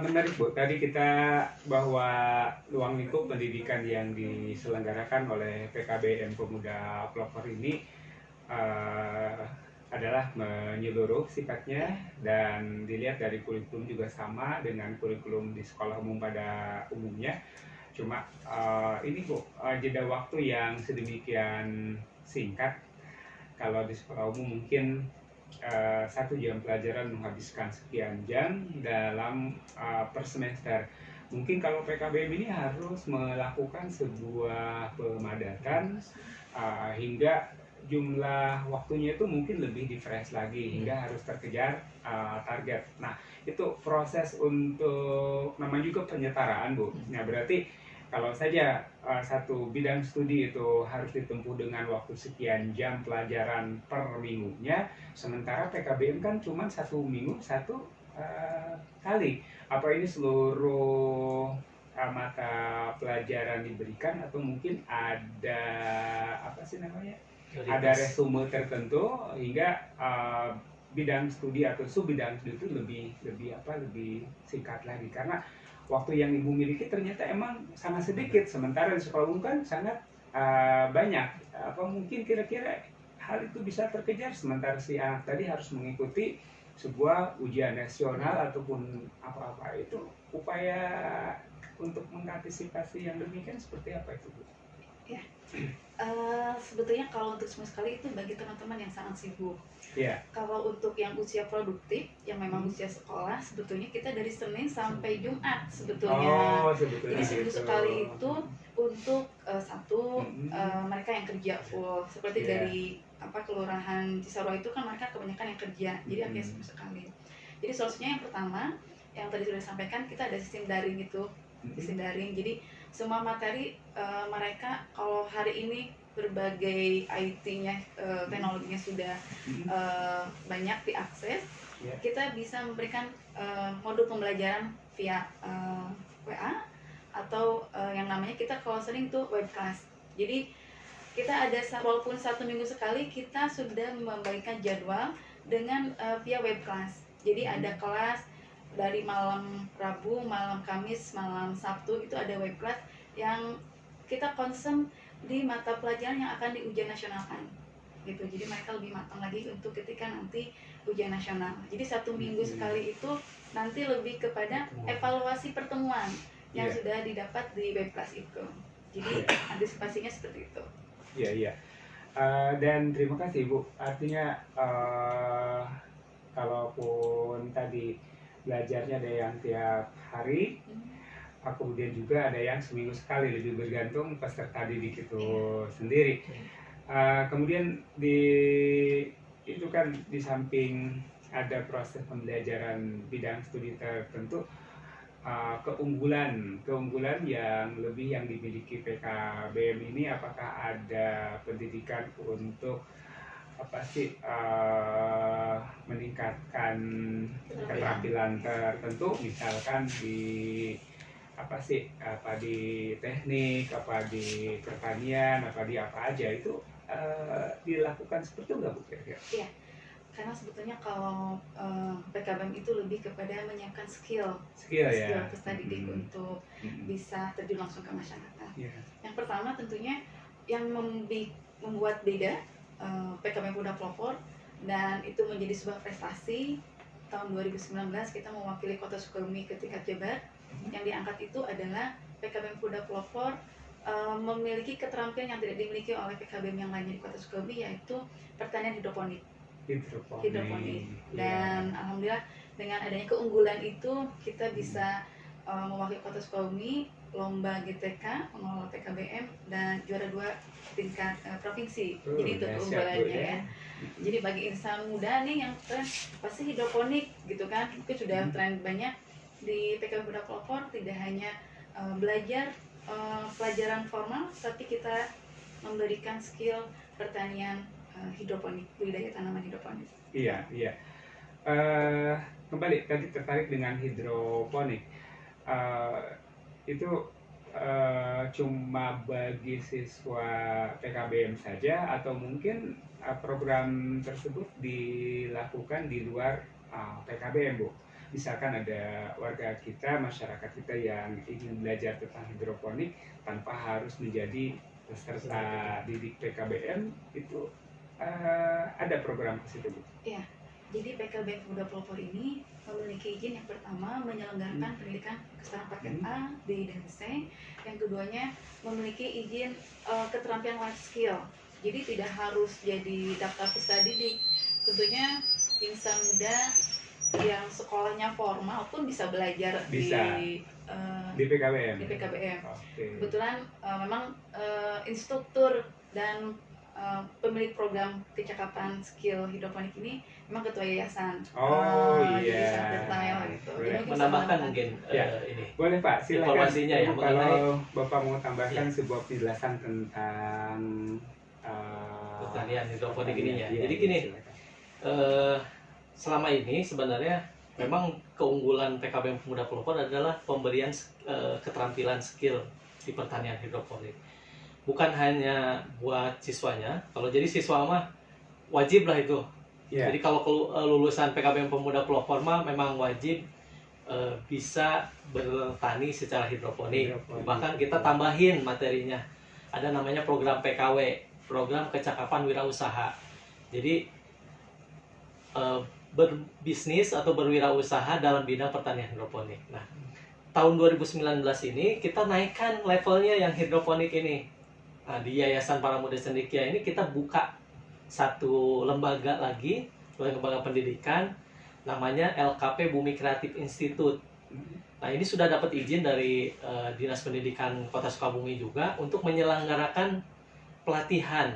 [SPEAKER 1] Menarik Bu, tadi kita bahwa ruang lingkup pendidikan yang diselenggarakan oleh PKBM Pemuda Pelopor ini adalah menyeluruh sifatnya, dan dilihat dari kurikulum juga sama dengan kurikulum di sekolah umum pada umumnya. Cuma ini Bu, jeda waktu yang sedemikian singkat. Kalau di sekolah umum mungkin 1 jam pelajaran menghabiskan sekian jam dalam per semester. Mungkin kalau PKBM ini harus melakukan sebuah pemadatan hingga jumlah waktunya itu mungkin lebih di-fresh lagi hingga harus terkejar target. Nah, itu proses untuk namanya juga penyetaraan Bu. Nah, berarti kalau saja satu bidang studi itu harus ditempuh dengan waktu sekian jam pelajaran per minggunya, sementara PKBM kan cuma 1 minggu 1 kali. Apa ini seluruh mata pelajaran diberikan atau mungkin ada apa sih namanya? Ada resume tertentu hingga bidang studi atau sub bidang studi itu lebih singkat lagi, karena waktu yang ibu miliki ternyata emang sangat sedikit, sementara di sekolah umum kan sangat banyak. Apa mungkin kira-kira hal itu bisa terkejar sementara si anak tadi harus mengikuti sebuah ujian nasional ataupun apa-apa, itu upaya untuk mengantisipasi yang demikian seperti apa itu Bu?
[SPEAKER 4] Ya, sebetulnya kalau untuk semua sekali itu bagi teman-teman yang sangat sibuk.
[SPEAKER 1] Yeah.
[SPEAKER 4] Kalau untuk yang usia produktif, yang memang usia sekolah, sebetulnya kita dari Senin sampai Jumat sebetulnya.
[SPEAKER 1] Sebetulnya.
[SPEAKER 4] Jadi seminggu sekali itu untuk mereka yang kerja full, seperti dari kelurahan Cisarua itu kan mereka kebanyakan yang kerja, jadi akhirnya seminggu sekali. Jadi solusinya yang pertama, yang tadi sudah disampaikan, kita ada sistem daring gitu, sistem daring. Jadi semua materi mereka kalau hari ini berbagai IT-nya, teknologinya sudah banyak diakses, kita bisa memberikan modul pembelajaran via WA atau yang namanya kita kalau sering tuh web class. Jadi kita ada walaupun 1 minggu sekali kita sudah membagikan jadwal dengan via web class. Jadi ada kelas dari malam Rabu, malam Kamis, malam Sabtu itu ada web class yang kita concern di mata pelajaran yang akan diujian nasionalkan gitu. Jadi mereka lebih matang lagi untuk ketika nanti ujian nasional. Jadi 1 minggu sekali itu nanti lebih kepada evaluasi pertemuan yang sudah didapat di web class itu. Jadi antisipasinya seperti itu.
[SPEAKER 1] Iya. Dan terima kasih Bu. Artinya kalaupun tadi belajarnya ada yang tiap hari, kemudian juga ada yang seminggu sekali, lebih bergantung peserta didik itu sendiri. Kemudian itu kan di samping ada proses pembelajaran bidang studi tertentu, keunggulan yang lebih yang dimiliki PKBM ini, apakah ada pendidikan untuk meningkatkan keterampilan tertentu, misalkan di di teknik, di pertanian, di apa aja itu dilakukan seperti itu nggak Bu kira-kira?
[SPEAKER 4] Iya, karena sebetulnya kalau PKBM itu lebih kepada menyiapkan skill peserta didik untuk bisa terjun langsung ke masyarakat. Yang pertama tentunya yang membuat beda PKBM Pemuda Pelopor, dan itu menjadi sebuah prestasi. Tahun 2019 kita mewakili Kota Sukabumi ke tingkat Jabar. Yang diangkat itu adalah PKBM Pemuda Pelopor memiliki keterampilan yang tidak dimiliki oleh PKBM yang lainnya di Kota Sukabumi, yaitu pertanian hidroponik. Dan alhamdulillah dengan adanya keunggulan itu kita bisa mewakili Kota Sukabumi lomba GTK pengelola PKBM dan juara 2 tingkat provinsi. Jadi itu
[SPEAKER 1] dahsyat, Bu,
[SPEAKER 4] keunggulannya ya. Jadi bagi insan muda nih yang tren pasti hidroponik gitu kan, itu sudah tren banyak di PKB Muda Pelopor. Tidak hanya belajar pelajaran formal, tapi kita memberikan skill pertanian hidroponik, budidaya tanaman hidroponik.
[SPEAKER 1] Iya, iya. Kembali tadi tertarik dengan hidroponik. Itu cuma bagi siswa PKBM saja atau mungkin program tersebut dilakukan di luar PKBM, Bu? Misalkan ada warga kita, masyarakat kita yang ingin belajar tentang hidroponik tanpa harus menjadi peserta didik PKBM, itu ada program ke situ, Bu?
[SPEAKER 4] Iya. Jadi PKBM Muda Pelopor ini memiliki izin yang pertama menyelenggarakan pendidikan kesetaraan paket A, B, dan C. Yang keduanya memiliki izin keterampilan life skill. Jadi tidak harus jadi daftar peserta didik. Tentunya insan muda yang sekolahnya formal pun bisa belajar di
[SPEAKER 1] PKBM.
[SPEAKER 4] Di PKBM.
[SPEAKER 1] Okay.
[SPEAKER 4] Kebetulan memang instruktur dan pemilik program kecakapan skill hidroponik ini memang ketua yayasan. Jadi sangat detail gitu. Jadi
[SPEAKER 3] Menambahkan mungkin ini.
[SPEAKER 1] Boleh Pak, silakan.
[SPEAKER 3] Informasinya ya
[SPEAKER 1] kalau Bapak mau tambahkan sebuah penjelasan tentang
[SPEAKER 3] pertanian hidroponik ininya.
[SPEAKER 1] Iya,
[SPEAKER 3] Jadi gini, selama ini sebenarnya memang keunggulan PKBM Pemuda Pelopor adalah pemberian keterampilan skill di pertanian hidroponik. Bukan hanya buat siswanya, kalau jadi siswa mah wajib lah itu.
[SPEAKER 1] Yeah.
[SPEAKER 3] Jadi kalau lulusan PKBM Pemuda Pelopor mah memang wajib bisa bertani secara hidroponik. Bahkan kita tambahin materinya, ada namanya program PKW, program kecakapan wirausaha. Jadi berbisnis atau berwirausaha dalam bidang pertanian hidroponik. Nah, tahun 2019 ini kita naikkan levelnya yang hidroponik ini. Nah, di Yayasan Para Muda Cendekia ini kita buka satu lembaga lagi, lembaga pendidikan, namanya LKP Bumi Kreatif Institute. Nah, ini sudah dapat izin dari Dinas Pendidikan Kota Sukabumi juga untuk menyelenggarakan pelatihan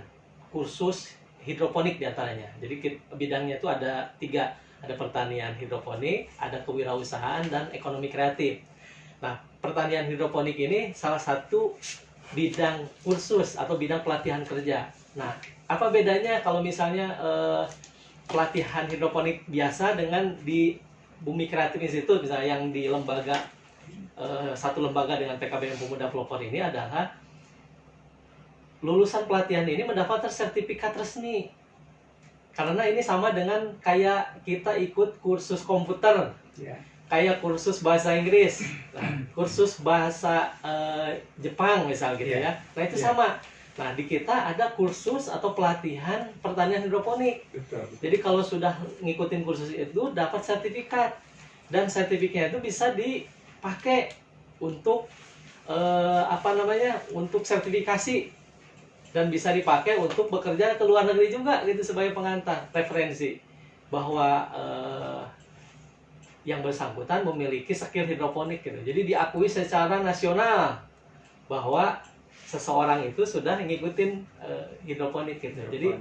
[SPEAKER 3] kursus hidroponik diantaranya. Jadi bidangnya itu ada 3, ada pertanian hidroponik, ada kewirausahaan, dan ekonomi kreatif. Nah, pertanian hidroponik ini salah satu bidang kursus atau bidang pelatihan kerja. Nah, apa bedanya kalau misalnya pelatihan hidroponik biasa dengan di Bumi Kreatif Institute misalnya yang di lembaga satu lembaga dengan PKBM Pemuda Pelopor ini adalah lulusan pelatihan ini mendapatkan sertifikat resmi. Karena ini sama dengan kayak kita ikut kursus komputer.
[SPEAKER 1] Yeah.
[SPEAKER 3] Kayak kursus bahasa Inggris, kursus bahasa Jepang misal gitu ya. Nah itu sama. Nah di kita ada kursus atau pelatihan pertanian hidroponik.
[SPEAKER 1] Betul.
[SPEAKER 3] Jadi kalau sudah ngikutin kursus itu dapat sertifikat, dan sertifikatnya itu bisa dipakai untuk untuk sertifikasi, dan bisa dipakai untuk bekerja ke luar negeri juga gitu sebagai pengantar referensi bahwa yang bersangkutan memiliki skill hidroponik gitu. Jadi diakui secara nasional bahwa seseorang itu sudah ngikutin hidroponik gitu. Jadi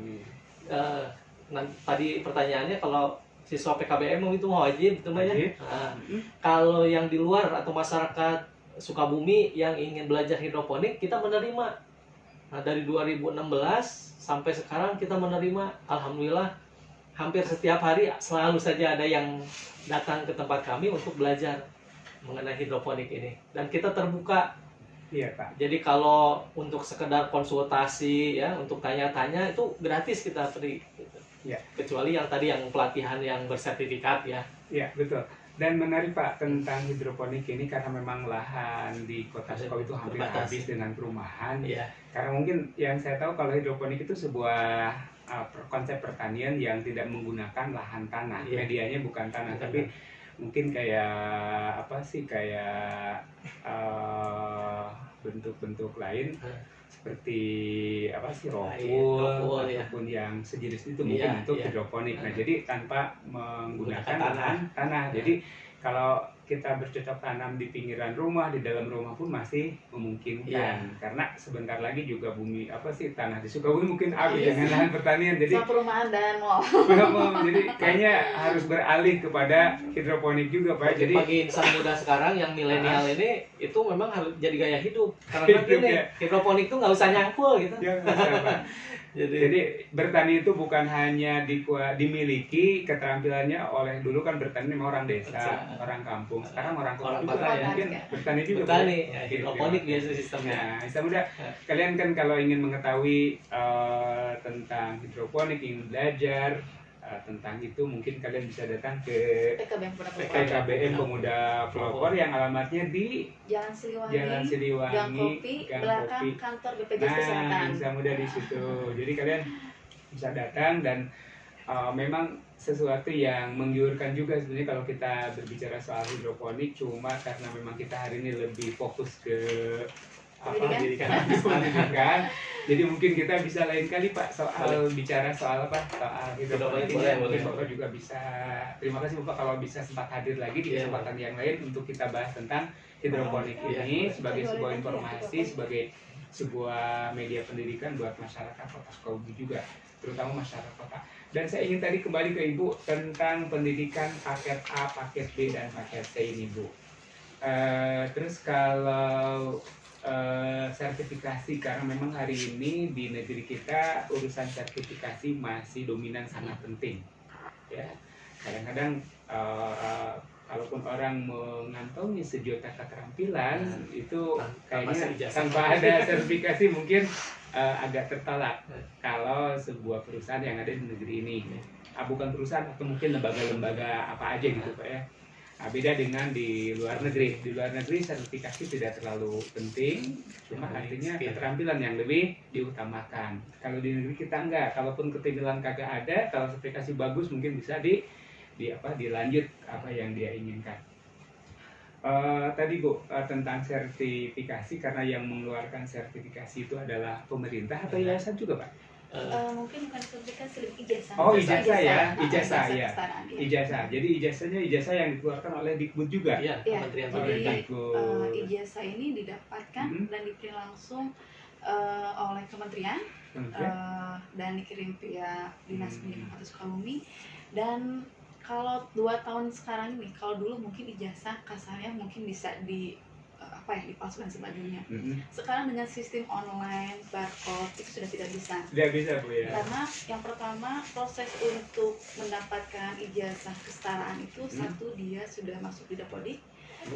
[SPEAKER 3] tadi pertanyaannya kalau siswa PKBM itu wajib itu ya. Kalau yang di luar atau masyarakat Sukabumi yang ingin belajar hidroponik kita menerima. Nah, dari 2016 sampai sekarang kita menerima, alhamdulillah hampir setiap hari selalu saja ada yang datang ke tempat kami untuk belajar mengenai hidroponik ini, dan kita terbuka.
[SPEAKER 1] Iya Pak.
[SPEAKER 3] Jadi kalau untuk sekedar konsultasi ya, untuk tanya-tanya itu gratis kita beri gitu.
[SPEAKER 1] Ya.
[SPEAKER 3] Kecuali yang tadi yang pelatihan yang bersertifikat ya.
[SPEAKER 1] Iya betul. Dan menarik Pak tentang hidroponik ini karena memang lahan di Kota Sukabumi itu hampir habis dengan perumahan.
[SPEAKER 3] Iya.
[SPEAKER 1] Karena mungkin yang saya tahu kalau hidroponik itu sebuah konsep pertanian yang tidak menggunakan lahan tanah. Medianya bukan tanah, tapi mungkin kayak bentuk-bentuk lain seperti rohul ataupun yang sejenis itu mungkin untuk hidroponik. Nah, jadi tanpa menggunakan tanah. Jadi kalau kita bercocok tanam di pinggiran rumah, di dalam rumah pun masih memungkinkan.
[SPEAKER 3] Iya.
[SPEAKER 1] Karena sebentar lagi juga bumi tanah di Sukabumi mungkin habis
[SPEAKER 4] Iya.
[SPEAKER 1] dengan lahan pertanian. Jadi
[SPEAKER 4] Sama perumahan dan mall.
[SPEAKER 1] jadi kayaknya harus beralih kepada hidroponik juga Pak. Jadi
[SPEAKER 3] bagi insan muda sekarang yang milenial ini itu memang harus jadi gaya hidup karena
[SPEAKER 1] Hidup,
[SPEAKER 3] gini
[SPEAKER 1] ya.
[SPEAKER 3] hidroponik tuh nggak usah nyangkul gitu.
[SPEAKER 1] ya, nggak usah, Pak. Jadi bertani itu bukan hanya dimiliki keterampilannya oleh dulu kan bertani memang orang desa, orang kampung. Sekarang orang kota
[SPEAKER 3] Orang
[SPEAKER 1] juga
[SPEAKER 3] kota, ya.
[SPEAKER 1] mungkin bertani juga.
[SPEAKER 3] bertani
[SPEAKER 1] Pak.
[SPEAKER 3] ya, hidroponik biasa sistemnya.
[SPEAKER 1] Nah, Isa Muda, kalian kan kalau ingin mengetahui tentang hidroponik, ingin belajar tentang itu, mungkin kalian bisa datang ke PKBM Pemuda Pelopor yang alamatnya di
[SPEAKER 4] Jalan Siliwangi,
[SPEAKER 1] Jalan Siliwangi,
[SPEAKER 4] Gang Kopi,
[SPEAKER 1] Gang
[SPEAKER 4] belakang
[SPEAKER 1] Kopi.
[SPEAKER 4] kantor BPJS Kesehatan.
[SPEAKER 1] Nah, Isa Muda di situ. Jadi kalian bisa datang dan memang sesuatu yang menggiurkan juga sebenarnya kalau kita berbicara soal hidroponik, cuma karena memang kita hari ini lebih fokus ke pendidikan. Jadi mungkin kita bisa lain kali Pak soal bicara soal hidroponik ini. Mungkin Bapak juga bisa. Terima kasih Bapak kalau bisa sempat hadir lagi di kesempatan yang lain untuk kita bahas tentang hidroponik ini sebagai sebuah informasi, sebagai sebuah media pendidikan buat masyarakat Kota Sukabumi juga, terutama masyarakat kota. Dan saya ingin tadi kembali ke Ibu tentang pendidikan paket A, paket B, dan paket C ini Bu. Terus kalau sertifikasi, karena memang hari ini di negeri kita urusan sertifikasi masih dominan, sangat penting ya. Kadang-kadang kalaupun orang mengantongi sejuta keterampilan itu kayaknya tanpa ada sertifikasi mungkin agak tertolak kalau sebuah perusahaan yang ada di negeri ini, bukan perusahaan atau mungkin lembaga-lembaga apa aja gitu Pak ya. Beda dengan di luar negeri. Di luar negeri sertifikasi tidak terlalu penting, cuma artinya keterampilan yang lebih diutamakan. Kalau di negeri kita enggak, kalaupun keterampilan kagak ada, kalau sertifikasi bagus mungkin bisa dilanjut apa yang dia inginkan. Tadi Bu tentang sertifikasi, karena yang mengeluarkan sertifikasi itu adalah pemerintah atau yayasan juga Pak?
[SPEAKER 4] Mungkin bukan sertifikasi, lebih ijazah.
[SPEAKER 1] Oh ijazah ya, ijazah ya.
[SPEAKER 4] kesetaraan, iya.
[SPEAKER 1] Ijazah. Jadi ijazahnya ijazah yang dikeluarkan oleh Dikbud juga.
[SPEAKER 3] Iya,
[SPEAKER 4] Iya,
[SPEAKER 3] Kementerian
[SPEAKER 4] jadi
[SPEAKER 3] Pendidikan.
[SPEAKER 4] ijazah ini didapatkan dan dikirim langsung oleh kementerian dan dikirim via Dinas Pendidikan Kota Sukabumi. Dan kalau 2 tahun sekarang ini, kalau dulu mungkin ijazah kasarnya mungkin bisa dipalsukan sebagainya. Sekarang dengan sistem online, barcode itu sudah tidak bisa.
[SPEAKER 1] Tidak bisa Bu ya.
[SPEAKER 4] Karena yang pertama, proses untuk mendapatkan ijazah kesetaraan itu satu, dia sudah masuk di Dapodik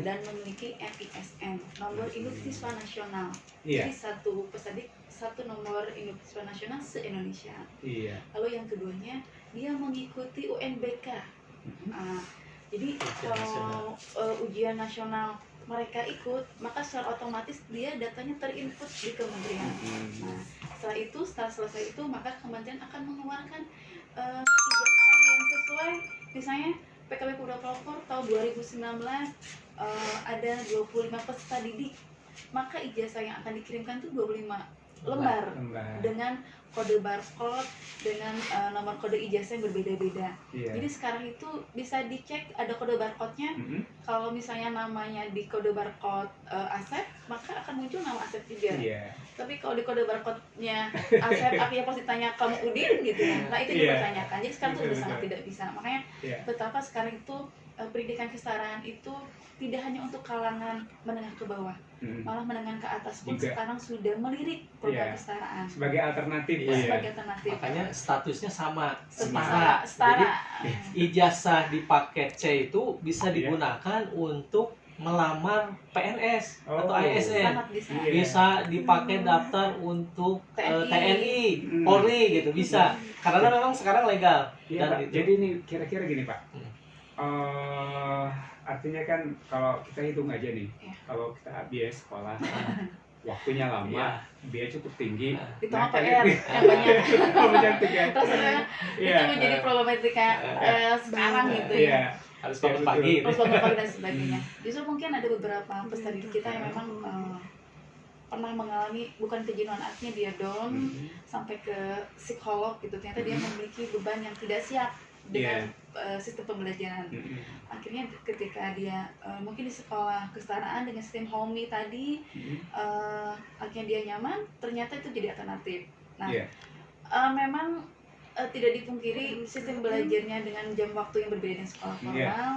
[SPEAKER 4] dan memiliki NISN, nomor induk siswa nasional.
[SPEAKER 1] Iya.
[SPEAKER 4] Jadi satu peserta satu nomor induk siswa nasional se-Indonesia.
[SPEAKER 1] Iya.
[SPEAKER 4] Lalu yang keduanya, dia mengikuti UNBK. Jadi kalau ujian nasional mereka ikut, maka secara otomatis dia datanya terinput di kementerian. Nah, setelah selesai itu, maka kementerian akan mengeluarkan ijazah yang sesuai. Misalnya PKB Pemuda Pelopor tahun 2019 ada 25 peserta didik, maka ijazah yang akan dikirimkan itu 25 lembar dengan kode barcode, dengan nomor kode ijazah yang berbeda-beda. Jadi sekarang itu bisa dicek, ada kode barcode-nya. Kalau misalnya namanya di kode barcode Asep, maka akan muncul nama Asep juga. Tapi kalau di kode barcode-nya Asep, akhirnya pas ditanya kamu Udin gitu ya. Nah itu dipertanyakan. Jadi sekarang itu sudah sangat tidak bisa. Makanya betapa sekarang itu pendidikan kesetaraan itu tidak hanya untuk kalangan menengah ke bawah, malah menengah ke atas pun juga sekarang sudah melirik program kesetaraan
[SPEAKER 1] sebagai alternatif.
[SPEAKER 4] Sebagai alternatif.
[SPEAKER 3] Makanya statusnya sama,
[SPEAKER 4] setara.
[SPEAKER 3] Jadi ijazah di paket C itu bisa digunakan untuk melamar PNS atau ASN. Bisa dipakai daftar untuk TNI, Polri gitu bisa. Karena memang sekarang legal.
[SPEAKER 1] Dan jadi ini kira-kira gini Pak. Artinya kan kalau kita hitung aja nih, kalau kita biaya sekolah waktunya lama, biaya cukup tinggi,
[SPEAKER 4] ditambah PR yang banyak.
[SPEAKER 1] Rasanya
[SPEAKER 4] itu menjadi problematika sekarang gitu ya.
[SPEAKER 3] Harus bangun pagi.
[SPEAKER 4] Harus bangun pagi dan sebagainya. Justru mungkin ada beberapa peserta didik kita yang memang pernah mengalami bukan kejenuhan, artinya dia down sampai ke psikolog gitu. Ternyata dia memiliki beban yang tidak siap dengan sistem pembelajaran. Akhirnya ketika dia mungkin di sekolah kesetaraan dengan sistem homey tadi, akhirnya dia nyaman, ternyata itu jadi alternatif. Nah, memang tidak dipungkiri sistem belajarnya dengan jam waktu yang berbeda dengan sekolah formal,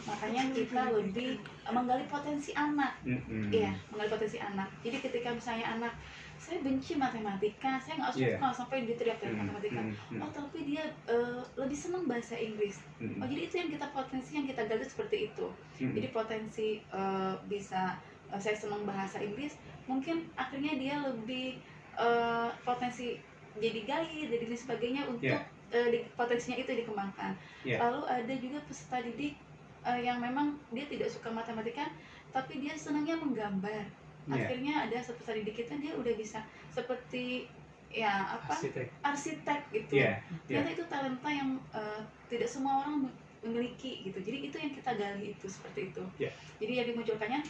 [SPEAKER 4] makanya kita lebih menggali potensi anak. Iya, menggali potensi anak. Jadi ketika misalnya anak, saya benci matematika, saya nggak suka sampai diteriak-teriak matematika. Oh, tapi dia lebih senang bahasa Inggris. Oh, jadi itu yang kita potensi yang kita gali seperti itu. Jadi potensi bisa saya senang bahasa Inggris, mungkin akhirnya dia lebih potensi jadi guide, jadi sebagainya untuk potensinya itu dikembangkan. Lalu ada juga peserta didik yang memang dia tidak suka matematika, tapi dia senangnya menggambar. Akhirnya ada peserta didik kita, dia udah bisa seperti arsitek gitu. Ternyata itu talenta yang tidak semua orang memiliki gitu. Jadi itu yang kita gali itu seperti itu. Jadi yang dimunculkannya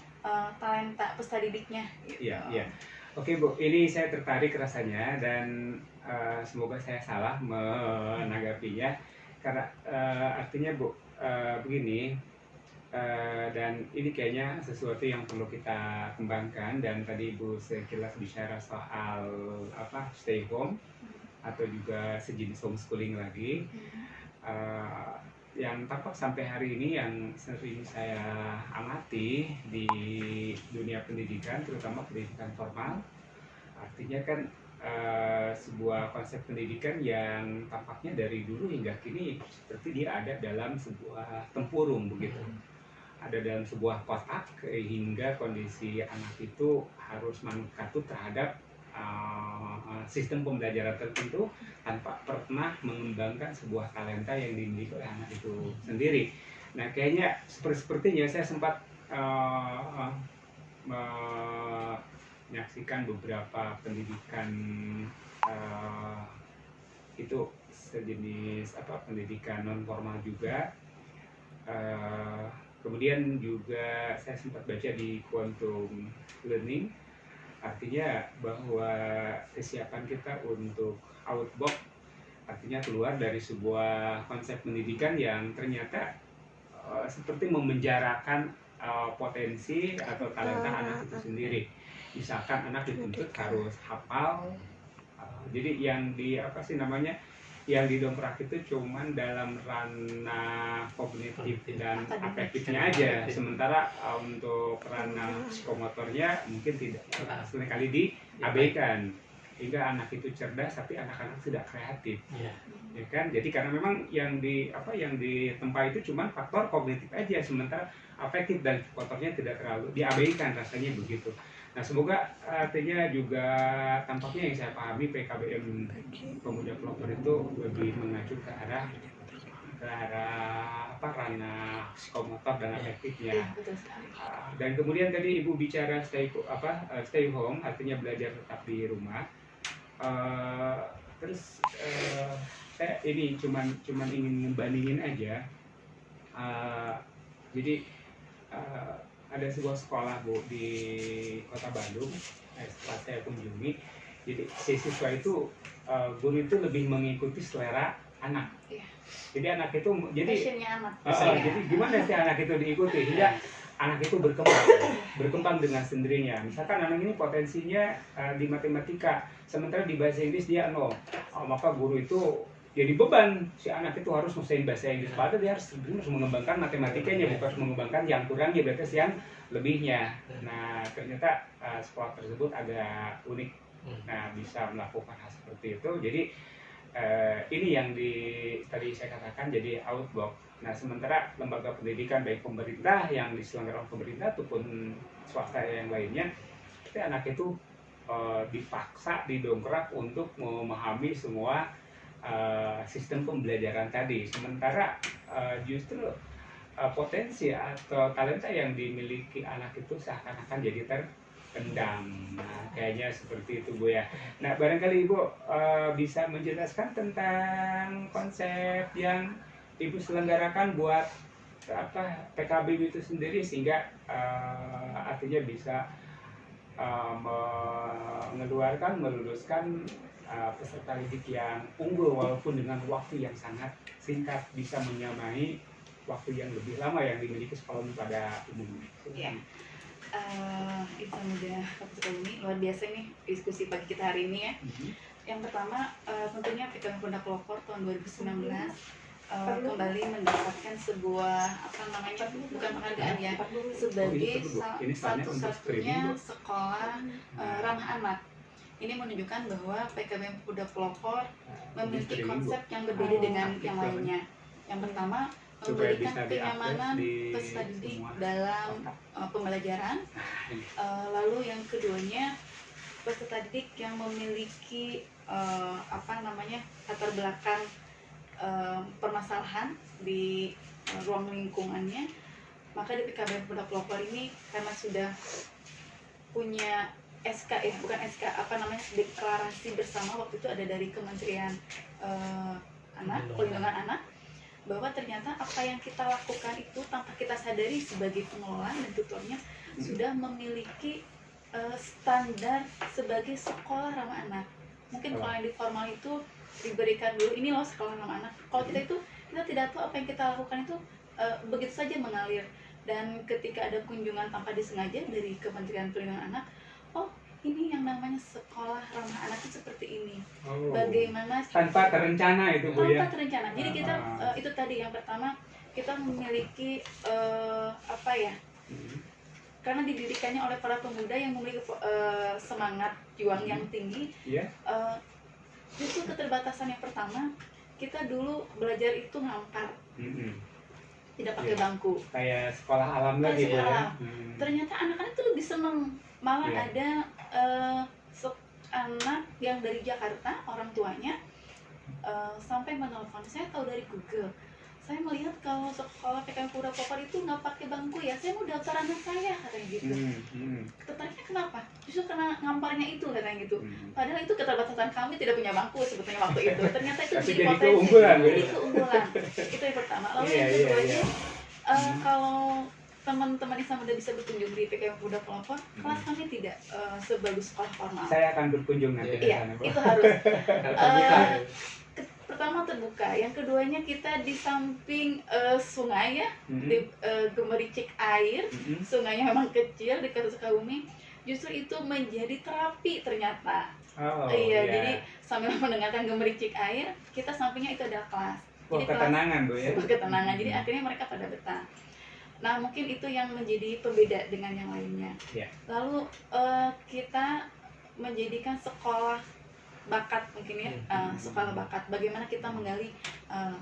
[SPEAKER 4] talenta peserta didiknya. Gitu.
[SPEAKER 1] Oke Bu, ini saya tertarik rasanya dan semoga saya salah menanggapinya karena artinya Bu begini, dan ini kayaknya sesuatu yang perlu kita kembangkan. Dan tadi Ibu sekilas bicara soal stay home atau juga sejenis homeschooling lagi, yang tampak sampai hari ini yang sering saya amati di dunia pendidikan, terutama pendidikan formal, artinya kan sebuah konsep pendidikan yang tampaknya dari dulu hingga kini seperti dia ada dalam sebuah tempurung begitu, ada dalam sebuah kotak hingga kondisi anak itu harus manut katut terhadap sistem pembelajaran tertentu tanpa pernah mengembangkan sebuah talenta yang dimiliki oleh anak itu sendiri. Nah, kayaknya sepertinya saya sempat menyaksikan beberapa pendidikan itu sejenis pendidikan non formal juga. Kemudian juga saya sempat baca di Quantum Learning, artinya bahwa kesiapan kita untuk outbox, artinya keluar dari sebuah konsep pendidikan yang ternyata seperti memenjarakan potensi atau talenta anak itu sendiri. Misalkan anak dituntut harus hafal, jadi yang yang didongkrak itu cuman dalam ranah kognitif dan afektifnya aja, sementara untuk ranah psikomotornya mungkin tidak seringkali diabaikan, hingga anak itu cerdas tapi anak-anak tidak kreatif, ya kan? Jadi karena memang yang ditempa itu cuma faktor kognitif aja, sementara afektif dan psikomotornya tidak terlalu diabaikan, rasanya begitu. Nah, semoga artinya juga tampaknya yang saya pahami PKBM Pemuda Pelopor itu lebih mengacu ke arah ranah psikomotor dan afektifnya. Dan kemudian tadi Ibu bicara stay home, artinya belajar tetap di rumah. Terus saya ini cuman ingin ngebandingin aja. Jadi ada sebuah sekolah Bu di Kota Bandung, setelah saya kunjungi. Jadi siswa itu guru itu lebih mengikuti selera anak. Jadi anak itu jadi gimana sih anak itu diikuti hingga anak itu berkembang dengan sendirinya. Misalkan anak ini potensinya di matematika, sementara di bahasa Inggris dia nol, maka guru itu jadi beban, si anak itu harus nguasain bahasa Inggris, padahal dia harus mengembangkan matematikanya, bukan mengembangkan yang kurangnya, berarti yang lebihnya. Nah, ternyata sekolah tersebut agak unik, nah bisa melakukan hal seperti itu. Jadi ini yang tadi saya katakan jadi outbox. Nah, sementara lembaga pendidikan baik pemerintah yang diselenggarakan pemerintah ataupun swasta yang lainnya, itu anak itu dipaksa, didongkrak untuk memahami semua sistem pembelajaran tadi, sementara justru potensi atau talenta yang dimiliki anak itu seakan-akan jadi terpendam. Nah, kayaknya seperti itu Bu ya. Nah, barangkali Ibu bisa menjelaskan tentang konsep yang Ibu selenggarakan buat PKBM itu sendiri, sehingga artinya bisa meluluskan peserta didik yang unggul walaupun dengan waktu yang sangat singkat bisa menyamai waktu yang lebih lama yang dimiliki sekolah pada umumnya.
[SPEAKER 4] Iya. Insan Muda Kampus Sukabumi, luar biasa nih diskusi pagi kita hari ini ya. Yang pertama tentunya PKB Pemuda Pelopor tahun 2019 kembali mendapatkan sebuah bukan penghargaan ya, sebagai satu-satunya sekolah ramah anak. Ini menunjukkan bahwa PKB Pemuda Pelopor memiliki konsep yang berbeda dengan yang lainnya. Yang pertama, memberikan kenyamanan peserta didik dalam pembelajaran. Lalu yang keduanya, peserta didik yang memiliki latar belakang permasalahan di ruang lingkungannya. Maka di PKB Pemuda Pelopor ini karena sudah punya deklarasi bersama waktu itu ada dari Kementerian Perlindungan Anak, bahwa ternyata apa yang kita lakukan itu tanpa kita sadari sebagai pengelola dan tutornya sudah memiliki standar sebagai sekolah ramah anak. Mungkin kalau yang di formal itu diberikan dulu, ini loh sekolah ramah anak. Kalau kita tidak tahu apa yang kita lakukan itu begitu saja mengalir. Dan ketika ada kunjungan tanpa disengaja dari Kementerian Perlindungan Anak, oh ini yang namanya sekolah ramah anak itu seperti ini. Bagaimana
[SPEAKER 1] tanpa terencana itu Bu ya?
[SPEAKER 4] Tanpa terencana. Jadi kita itu tadi yang pertama, kita memiliki karena dididikannya oleh para pemuda yang memiliki semangat juang yang tinggi. Justru keterbatasan yang pertama, kita dulu belajar itu ngampar, tidak pakai bangku.
[SPEAKER 1] Kayak sekolah alam lagi Bu ya?
[SPEAKER 4] Ternyata anak-anak itu lebih senang. Malah ada anak yang dari Jakarta, orang tuanya sampai menelpon, saya tahu dari Google, saya melihat kalau sekolah PKB Pemuda Pelopor itu nggak pakai bangku ya, saya mau daftar anak saya, katanya gitu. Tertariknya kenapa? Justru karena ngamparnya itu, katanya gitu. Padahal itu keterbatasan kami, tidak punya bangku sebetulnya waktu itu. Ternyata itu jadi potensi, jadi keunggulan. Itu yang pertama. Lalu yang keduanya, kalau teman-teman Insan Muda bisa berkunjung di PKB Pemuda Pelopor, kelas kami tidak sebagus sekolah formal.
[SPEAKER 1] Saya akan berkunjung nanti ke sana,
[SPEAKER 4] itu harus. Pertama terbuka, yang keduanya kita di samping sungai ya, di gemericik air, sungainya memang kecil di Kota Sukabumi, justru itu menjadi terapi ternyata. Jadi sambil mendengarkan gemericik air, kita sampingnya itu ada kelas. Jadi
[SPEAKER 1] ketenangan Bu ya?
[SPEAKER 4] Ketenangan, jadi akhirnya mereka pada betah. Nah mungkin itu yang menjadi pembeda dengan yang lainnya. Lalu kita menjadikan sekolah bakat mungkin ya, sekolah bakat. Bagaimana kita menggali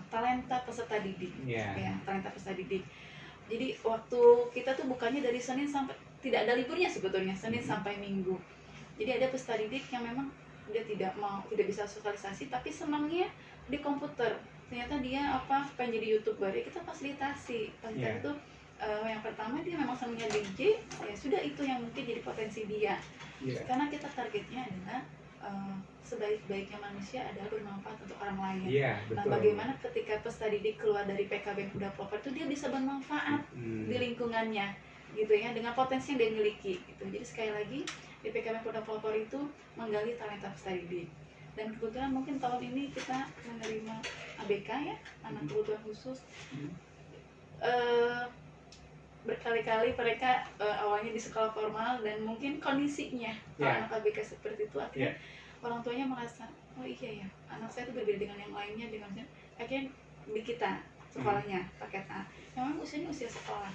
[SPEAKER 4] talenta peserta didik, talenta peserta didik. Jadi waktu kita tuh bukannya dari Senin sampai, tidak ada liburnya sebetulnya, Senin sampai Minggu. Jadi ada peserta didik yang memang dia tidak bisa sosialisasi, tapi senangnya di komputer. Ternyata dia pengen jadi YouTuber, ya kita fasilitasi. Itu yang pertama dia memang senangnya DJ, ya sudah itu yang mungkin jadi potensi dia. Karena kita targetnya adalah sebaik-baiknya manusia adalah bermanfaat untuk orang lain. Nah, bagaimana ketika peserta didik keluar dari PKB Pemuda Pelopor itu dia bisa bermanfaat di lingkungannya, gitu ya, dengan potensi yang dia miliki. Gitu. Jadi sekali lagi di PKB Pemuda Pelopor itu menggali talenta peserta didik. Dan kebetulan mungkin tahun ini kita menerima ABK ya, anak kebutuhan khusus. Berkali-kali mereka awalnya di sekolah formal dan mungkin kondisinya anak ABK seperti itu akhirnya orang tuanya merasa, oh iya ya, anak saya itu berbeda dengan yang lainnya, akhirnya di kita sekolahnya paket A, memang usianya usia sekolah.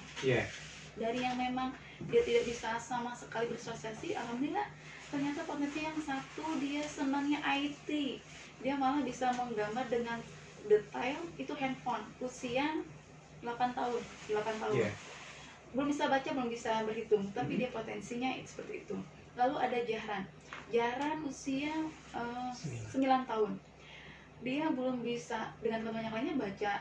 [SPEAKER 4] Dari yang memang dia tidak bisa sama sekali bersosialisasi, alhamdulillah ternyata potensi yang satu dia senangnya IT, dia malah bisa menggambar dengan detail itu handphone, usia 8 tahun. Belum bisa baca, belum bisa berhitung, tapi dia potensinya seperti itu. Lalu ada Jahran usia 9 tahun. Dia belum bisa dengan teman yang lainnya baca,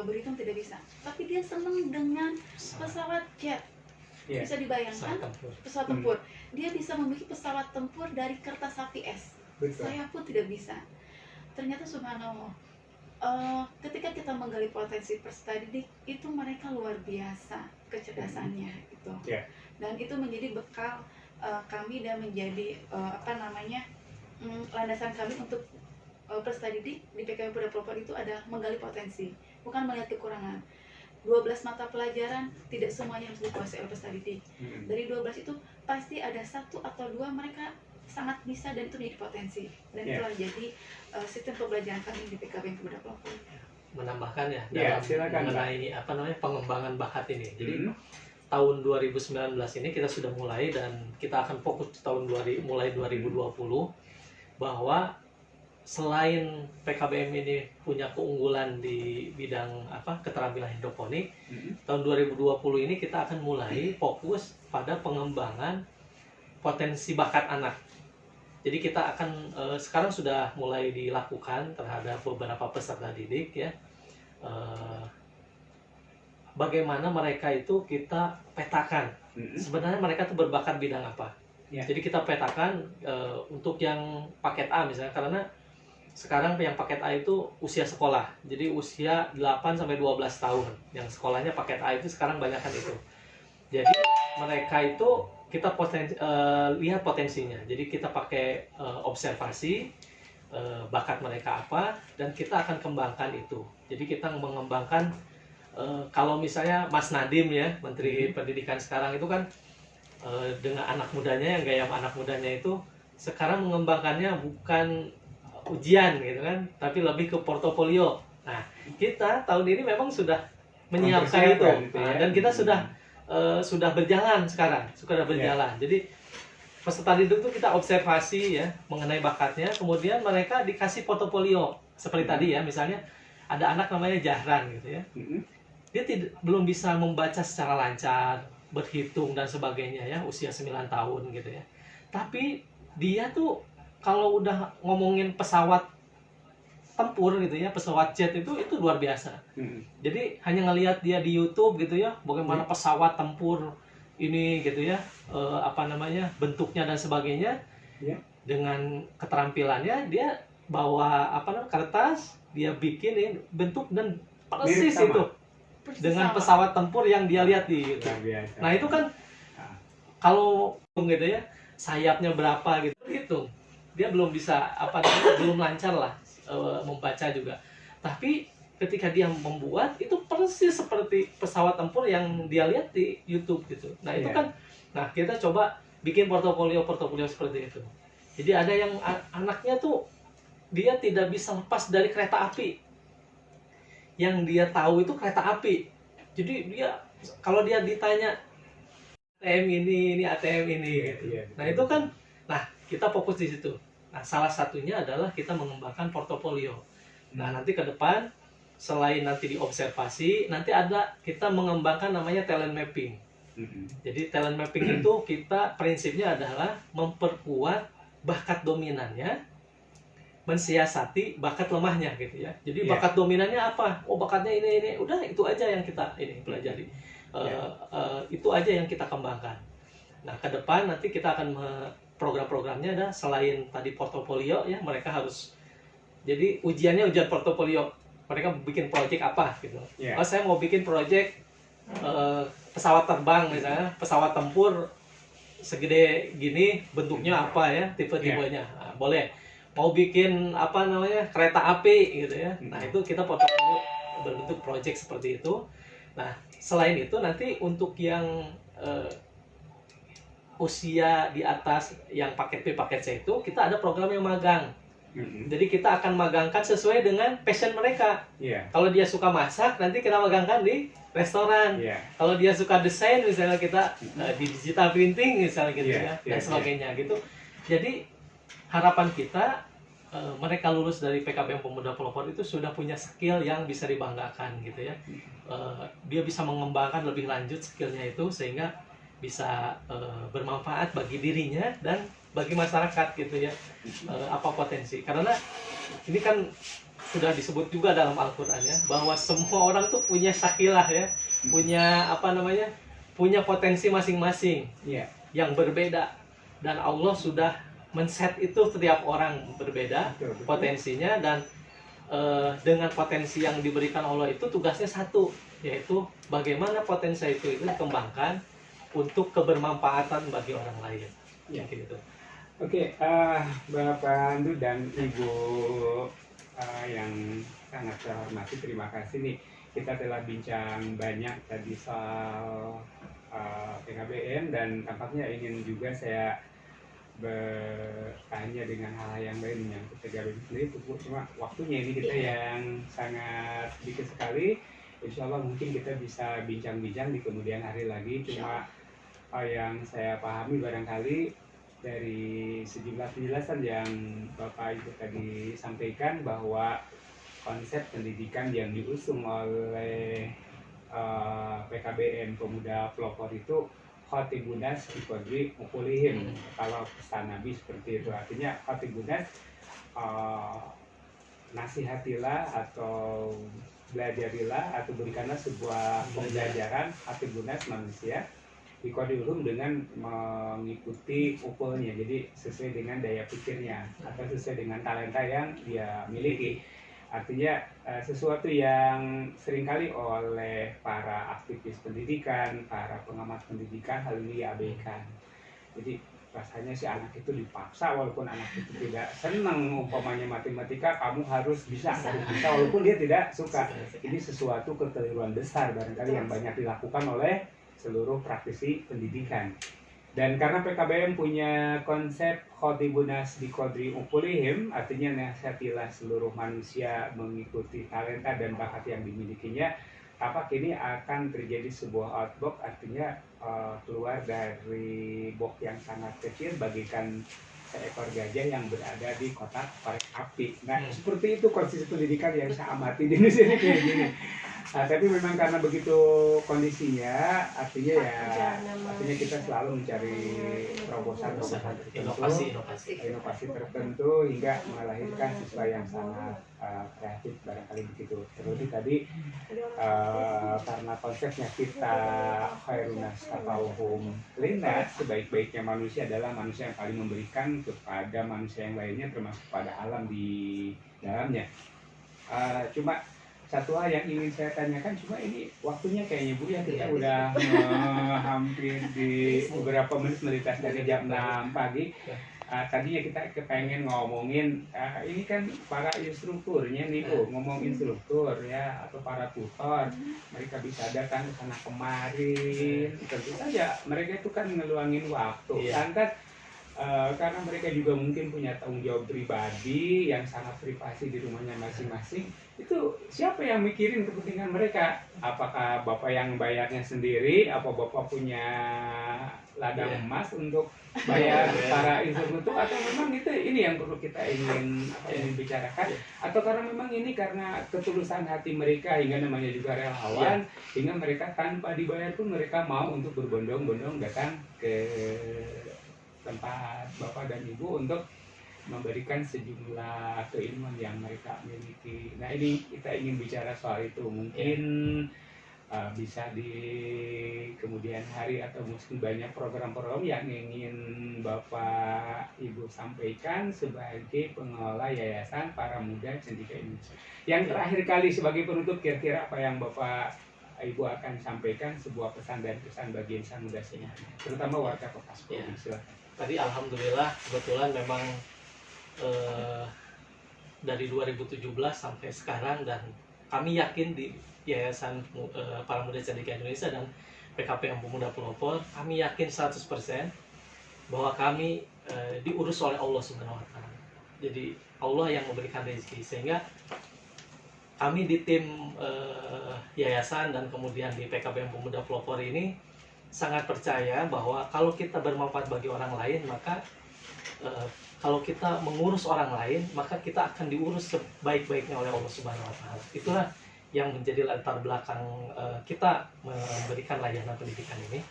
[SPEAKER 4] berhitung tidak bisa. Tapi dia senang dengan pesawat jet. Bisa dibayangkan pesawat tempur. Dia bisa memiliki pesawat tempur dari kertas sapi es. Saya pun tidak bisa. Ternyata subhanallah, ketika kita menggali potensi peserta didik itu mereka luar biasa kecerdasannya itu. Dan itu menjadi bekal kami dan menjadi landasan kami untuk peserta didik di PKBM Pemuda Pelopor itu ada menggali potensi, bukan melihat kekurangan. 12 mata pelajaran tidak semuanya harus dikuasai oleh peserta didik. Dari 12 itu pasti ada 1 atau 2 mereka sangat bisa dan itu menjadi potensi. Dan itulah jadi sistem pembelajaran kami di PKBM Pemuda Pelopor.
[SPEAKER 3] Menambahkan ya
[SPEAKER 1] Ya,
[SPEAKER 3] dalam
[SPEAKER 1] silakan,
[SPEAKER 3] mengenai apa namanya pengembangan bakat ini. Jadi tahun 2019 ini kita sudah mulai dan kita akan fokus mulai 2020 bahwa selain PKBM ini punya keunggulan di bidang keterampilan hidroponik, tahun 2020 ini kita akan mulai fokus pada pengembangan potensi bakat anak. Jadi kita akan sekarang sudah mulai dilakukan terhadap beberapa peserta didik ya. Bagaimana mereka itu kita petakan. Sebenarnya mereka tuh berbakat bidang apa. Jadi kita petakan untuk yang paket A misalnya, karena sekarang yang paket A itu usia sekolah. Jadi usia 8 sampai 12 tahun. Yang sekolahnya paket A itu sekarang banyakkan itu. Jadi mereka itu kita lihat potensinya. Jadi kita pakai observasi bakat mereka apa dan kita akan kembangkan itu. Jadi kita mengembangkan kalau misalnya Mas Nadiem ya, Menteri Pendidikan sekarang itu kan dengan anak mudanya, yang gaya anak mudanya itu sekarang mengembangkannya bukan ujian gitu kan, tapi lebih ke portofolio. Nah, kita tahun ini memang sudah menyiapkan itu dan kita sudah berjalan sekarang, sudah berjalan. Jadi peserta didik itu kita observasi ya mengenai bakatnya, kemudian mereka dikasih portofolio seperti tadi ya, misalnya ada anak namanya Jahran gitu ya, dia belum bisa membaca secara lancar, berhitung dan sebagainya ya, usia 9 tahun gitu ya, tapi dia tuh kalau udah ngomongin pesawat tempur gitu ya, pesawat jet itu luar biasa. Jadi hanya ngelihat dia di YouTube gitu ya, bagaimana pesawat tempur ini gitu ya, bentuknya dan sebagainya. Dengan keterampilannya dia bawa kertas, dia bikinin bentuk dan persis itu dengan pesawat tempur yang dia lihat di YouTube. Nah itu kan kalau gitu ya, sayapnya berapa gitu hitung. Dia belum bisa belum lancar lah membaca juga. Tapi ketika dia membuat itu persis seperti pesawat tempur yang dia lihat di YouTube gitu. Nah, itu kan kita coba bikin portofolio seperti itu. Jadi ada yang anaknya tuh dia tidak bisa lepas dari kereta api. Yang dia tahu itu kereta api. Jadi dia kalau dia ditanya ATM ini ATM ini gitu. Nah, itu kan kita fokus di situ. Nah, salah satunya adalah kita mengembangkan portofolio. Nah, nanti ke depan selain nanti diobservasi, nanti ada kita mengembangkan namanya talent mapping. Jadi talent mapping itu kita prinsipnya adalah memperkuat bakat dominannya, mensiasati bakat lemahnya gitu ya. Jadi bakat dominannya apa? Oh, bakatnya ini. Udah itu aja yang kita pelajari. Itu aja yang kita kembangkan. Nah, ke depan nanti kita akan program-programnya ada selain tadi portofolio ya, mereka harus jadi ujiannya ujian portofolio, mereka bikin proyek apa gitu. Oh, saya mau bikin proyek pesawat terbang misalnya, pesawat tempur segede gini, bentuknya apa ya, tipe-tipenya. Nah, boleh. Mau bikin kereta api gitu ya. Nah, itu kita portofolio berbentuk proyek seperti itu. Nah, selain itu nanti untuk yang usia di atas yang paket B, paket C itu kita ada program yang magang. Jadi kita akan magangkan sesuai dengan passion mereka. Kalau dia suka masak, nanti kita magangkan di restoran. Kalau dia suka desain, misalnya kita di digital printing misalnya gitu dan sebagainya gitu. Jadi harapan kita mereka lulus dari PKBM Pemuda Pelopor itu sudah punya skill yang bisa dibanggakan gitu ya. Dia bisa mengembangkan lebih lanjut skillnya itu sehingga bisa bermanfaat bagi dirinya dan bagi masyarakat gitu ya. Apa potensi, karena ini kan sudah disebut juga dalam Al-Quran ya, bahwa semua orang tuh punya syakilah ya, punya punya potensi masing-masing yang berbeda, dan Allah sudah men-set itu setiap orang berbeda potensinya, dan dengan potensi yang diberikan Allah itu tugasnya satu, yaitu bagaimana potensi itu dikembangkan untuk kebermanfaatan bagi orang lain. Gitu.
[SPEAKER 1] Oke, Bapak Andu dan Ibu yang sangat saya hormati, terima kasih nih. Kita telah bincang banyak tadi soal PKBM, dan tampaknya ingin juga saya bertanya dengan hal yang lain menyangkut PKBM sendiri. Cuma waktunya ini kita yang sangat sedikit sekali. Insya Allah mungkin kita bisa bincang-bincang di kemudian hari lagi. Cuma yang saya pahami barangkali dari sejumlah penjelasan yang Bapak Ibu tadi sampaikan, bahwa konsep pendidikan yang diusung oleh PKBM Pemuda Pelopor itu khotibunas biqadri uqulihim. Kalau pesan Nabi seperti itu, artinya khotibunas, nasihatilah atau belajarilah atau berikanlah sebuah pembelajaran khotibunas manusia biqadrihum dengan mengikuti ukulnya, jadi sesuai dengan daya pikirnya atau sesuai dengan talenta yang dia miliki. Artinya sesuatu yang seringkali oleh para aktivis pendidikan, para pengamat pendidikan hal ini diabaikan. Jadi rasanya si anak itu dipaksa, walaupun anak itu tidak senang, umpamanya matematika kamu harus bisa walaupun dia tidak suka. Ini sesuatu kekeliruan besar barangkali yang banyak dilakukan oleh seluruh praktisi pendidikan. Dan karena PKBM punya konsep khotibunas biqadri uqulihim, artinya nasihatilah seluruh manusia mengikuti talenta dan bakat yang dimilikinya, tapak ini akan terjadi sebuah outbox, artinya keluar dari box yang sangat kecil bagaikan seekor gajah yang berada di kotak korek api. Nah, seperti itu konsep pendidikan yang saya amati di Indonesia ini kayak gini. Nah, tapi memang karena begitu kondisinya, artinya kita selalu mencari terobosan inovasi tertentu hingga melahirkan siswa yang sangat kreatif, barangkali begitu. Terlebih tadi karena konsepnya kita khairunas tafawuhum linnas, sebaik-baiknya manusia adalah manusia yang paling memberikan kepada manusia yang lainnya, termasuk pada alam di dalamnya. Cuma satu hal yang ingin saya tanyakan, cuma ini waktunya kayaknya Bu ya, kita udah hampir di beberapa menit melitas dari jam 6 pagi. Tadinya kita kepengen ngomongin ini kan para instrukturnya nih Bu, ngomong instruktur ya atau para tutor, mereka bisa datang ke sana kemarin, tentu saja mereka itu kan ngeluangin waktu, lantas karena mereka juga mungkin punya tanggung jawab pribadi yang sangat privasi di rumahnya masing-masing. Itu siapa yang mikirin kepentingan mereka? Apakah Bapak yang bayarnya sendiri? Apa Bapak punya ladang emas untuk bayar para instruktur? Atau memang ini yang perlu kita ingin bicarakan? Atau karena memang ini karena ketulusan hati mereka, hingga namanya juga relawan, hingga mereka tanpa dibayar pun mereka mau untuk berbondong-bondong datang ke tempat Bapak dan Ibu untuk memberikan sejumlah keilmuan yang mereka miliki. Nah, ini kita ingin bicara soal itu. Mungkin bisa di kemudian hari atau mungkin banyak program-program yang ingin Bapak Ibu sampaikan sebagai pengelola Yayasan Para Muda Cendekia Indonesia. Yang terakhir kali sebagai penutup, kira-kira apa yang Bapak Ibu akan sampaikan, sebuah pesan dan pesan bagi insan muda semuanya, terutama warga Kota Sukabumi. Silakan.
[SPEAKER 3] Tadi alhamdulillah kebetulan memang dari 2017 sampai sekarang, dan kami yakin di Yayasan Para Muda Cendekia Indonesia dan PKBM Pemuda Pelopor, kami yakin 100% bahwa kami diurus oleh Allah Subhanahu wa Ta'ala. Jadi Allah yang memberikan rezeki, sehingga kami di tim yayasan dan kemudian di PKBM Pemuda Pelopor ini sangat percaya bahwa kalau kita bermanfaat bagi orang lain, maka kalau kita mengurus orang lain, maka kita akan diurus sebaik-baiknya oleh Allah Subhanahu wa Ta'ala. Itulah yang menjadi latar belakang kita memberikan layanan pendidikan ini.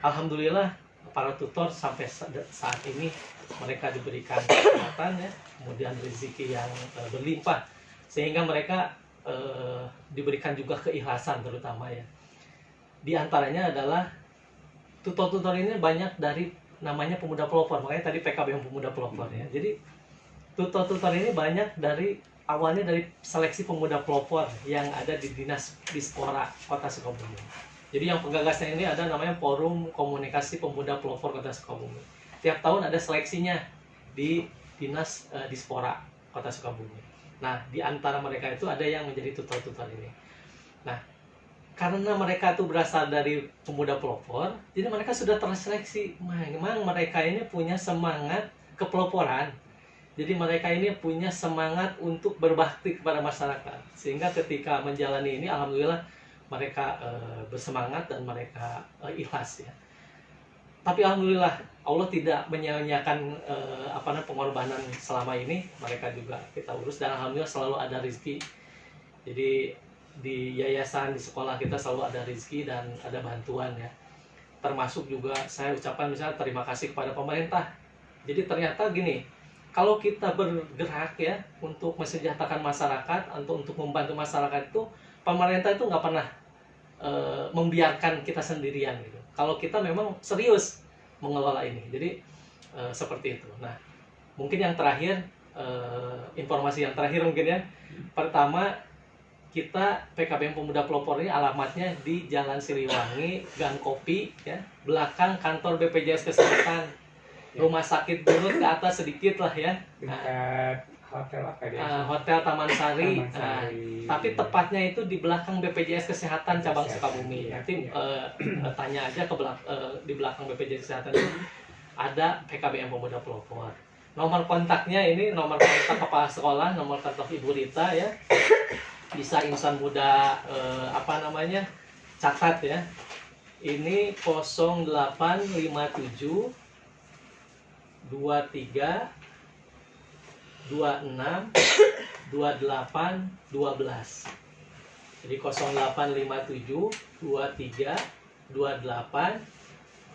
[SPEAKER 3] Alhamdulillah para tutor sampai saat ini mereka diberikan kesempatan ya, kemudian rezeki yang berlimpah, sehingga mereka diberikan juga keikhlasan terutama ya. Di antaranya adalah tutor-tutor ini banyak dari namanya pemuda pelopor, makanya tadi PKBM Pemuda Pelopor ya. Jadi tutor-tutor ini banyak dari awalnya dari seleksi pemuda pelopor yang ada di Dinas Dispora Kota Sukabumi. Jadi yang penggagasnya ini ada namanya Forum Komunikasi Pemuda Pelopor Kota Sukabumi. Tiap tahun ada seleksinya di Dinas Dispora Kota Sukabumi. Nah, di antara mereka itu ada yang menjadi tutor-tutor ini. Nah, karena mereka itu berasal dari pemuda pelopor, jadi mereka sudah terseleksi. Memang mereka ini punya semangat kepeloporan. Jadi mereka ini punya semangat untuk berbakti kepada masyarakat. Sehingga ketika menjalani ini, alhamdulillah mereka bersemangat dan mereka ikhlas ya. Tapi alhamdulillah Allah tidak menyia-nyiakan pengorbanan selama ini. Mereka juga kita urus dan alhamdulillah selalu ada rezeki. Jadi di yayasan, di sekolah kita selalu ada rezeki dan ada bantuan ya. Termasuk juga saya ucapkan misalnya terima kasih kepada pemerintah. Jadi ternyata gini, kalau kita bergerak ya untuk mensejahterakan masyarakat atau untuk membantu masyarakat itu, pemerintah itu nggak pernah membiarkan kita sendirian gitu. Kalau kita memang serius mengelola ini, jadi seperti itu. Nah, mungkin yang terakhir, informasi yang terakhir mungkin ya. Pertama, kita PKBM Pemuda Pelopor ini alamatnya di Jalan Siliwangi, Gang Kopi, ya, belakang kantor BPJS Kesehatan, rumah sakit Burut ke atas sedikit lah ya.
[SPEAKER 1] Dekat hotel apa dia?
[SPEAKER 3] Hotel Taman Sari.
[SPEAKER 1] Taman Sari.
[SPEAKER 3] Tapi tepatnya itu di belakang BPJS Kesehatan cabang
[SPEAKER 1] Kesehatan,
[SPEAKER 3] Sukabumi.
[SPEAKER 1] ya,
[SPEAKER 3] Nanti
[SPEAKER 1] ya.
[SPEAKER 3] tanya aja ke di belakang BPJS Kesehatan itu ada PKBM Pemuda Pelopor. Nomor kontaknya ini nomor kontak kepala sekolah, nomor kontak Ibu Rita ya. Bisa insan muda catat ya. Ini 0857 23 26 28 12. Jadi 0857 23 28 26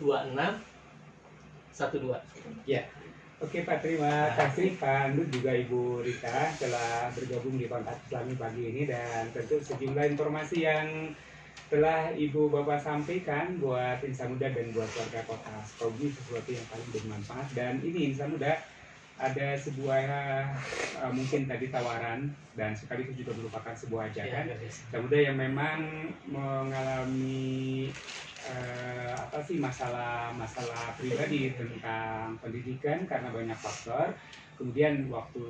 [SPEAKER 3] 12.
[SPEAKER 1] Ya. Oke Pak, terima kasih Pak Andut juga Ibu Rita telah bergabung di Kontak Islami pagi ini, dan tentu sejumlah informasi yang telah Ibu Bapak sampaikan buat insan muda dan buat warga Kota Sukabumi sesuatu yang paling bermanfaat. Dan ini insan muda ada sebuah mungkin tadi tawaran dan sekaligus juga merupakan sebuah ajakan insan muda yang memang mengalami masalah pribadi tentang pendidikan karena banyak faktor. Kemudian waktu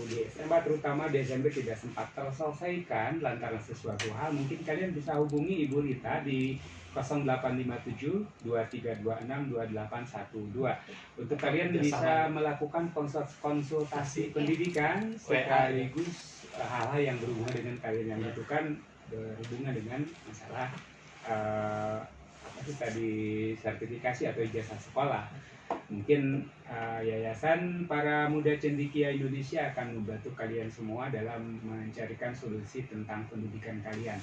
[SPEAKER 1] di SMA terutama di SMP tidak sempat terselesaikan lantaran sesuatu hal. Mungkin kalian bisa hubungi Ibu Rita di 0857 2326 2812 untuk kalian bisa melakukan konsultasi pendidikan sekaligus hal-hal yang berhubungan dengan kalian yang membutuhkan berhubungan dengan masalah tadi sertifikasi atau ijazah sekolah. Mungkin Yayasan Para Muda Cendekia Indonesia akan membantu kalian semua dalam mencarikan solusi tentang pendidikan kalian.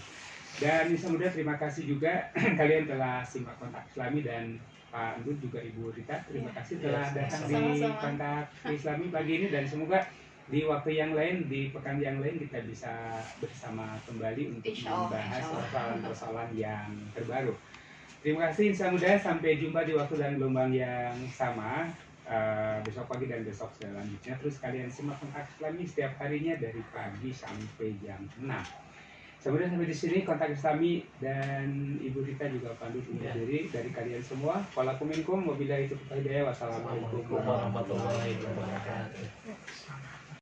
[SPEAKER 1] Dan insan muda, terima kasih juga kalian telah simak Kontak Islami, dan Pak Andut juga Ibu Rita, terima kasih telah datang di Kontak Islami pagi ini, dan semoga di waktu yang lain, di pekan yang lain kita bisa bersama kembali untuk membahas persoalan-persoalan yang terbaru. Terima kasih insan muda, sampai jumpa di waktu dan gelombang yang sama besok pagi dan besok selanjutnya. Terus kalian simak Kontak Islami setiap harinya dari pagi sampai jam 6. Semuanya sampai di sini Kontak Islami, dan Ibu Rita juga pamit undur diri dari kalian semua. Waalaikumsalam wabillahi taufiq wal hidayah. Wassalamualaikum warahmatullahi wabarakatuh.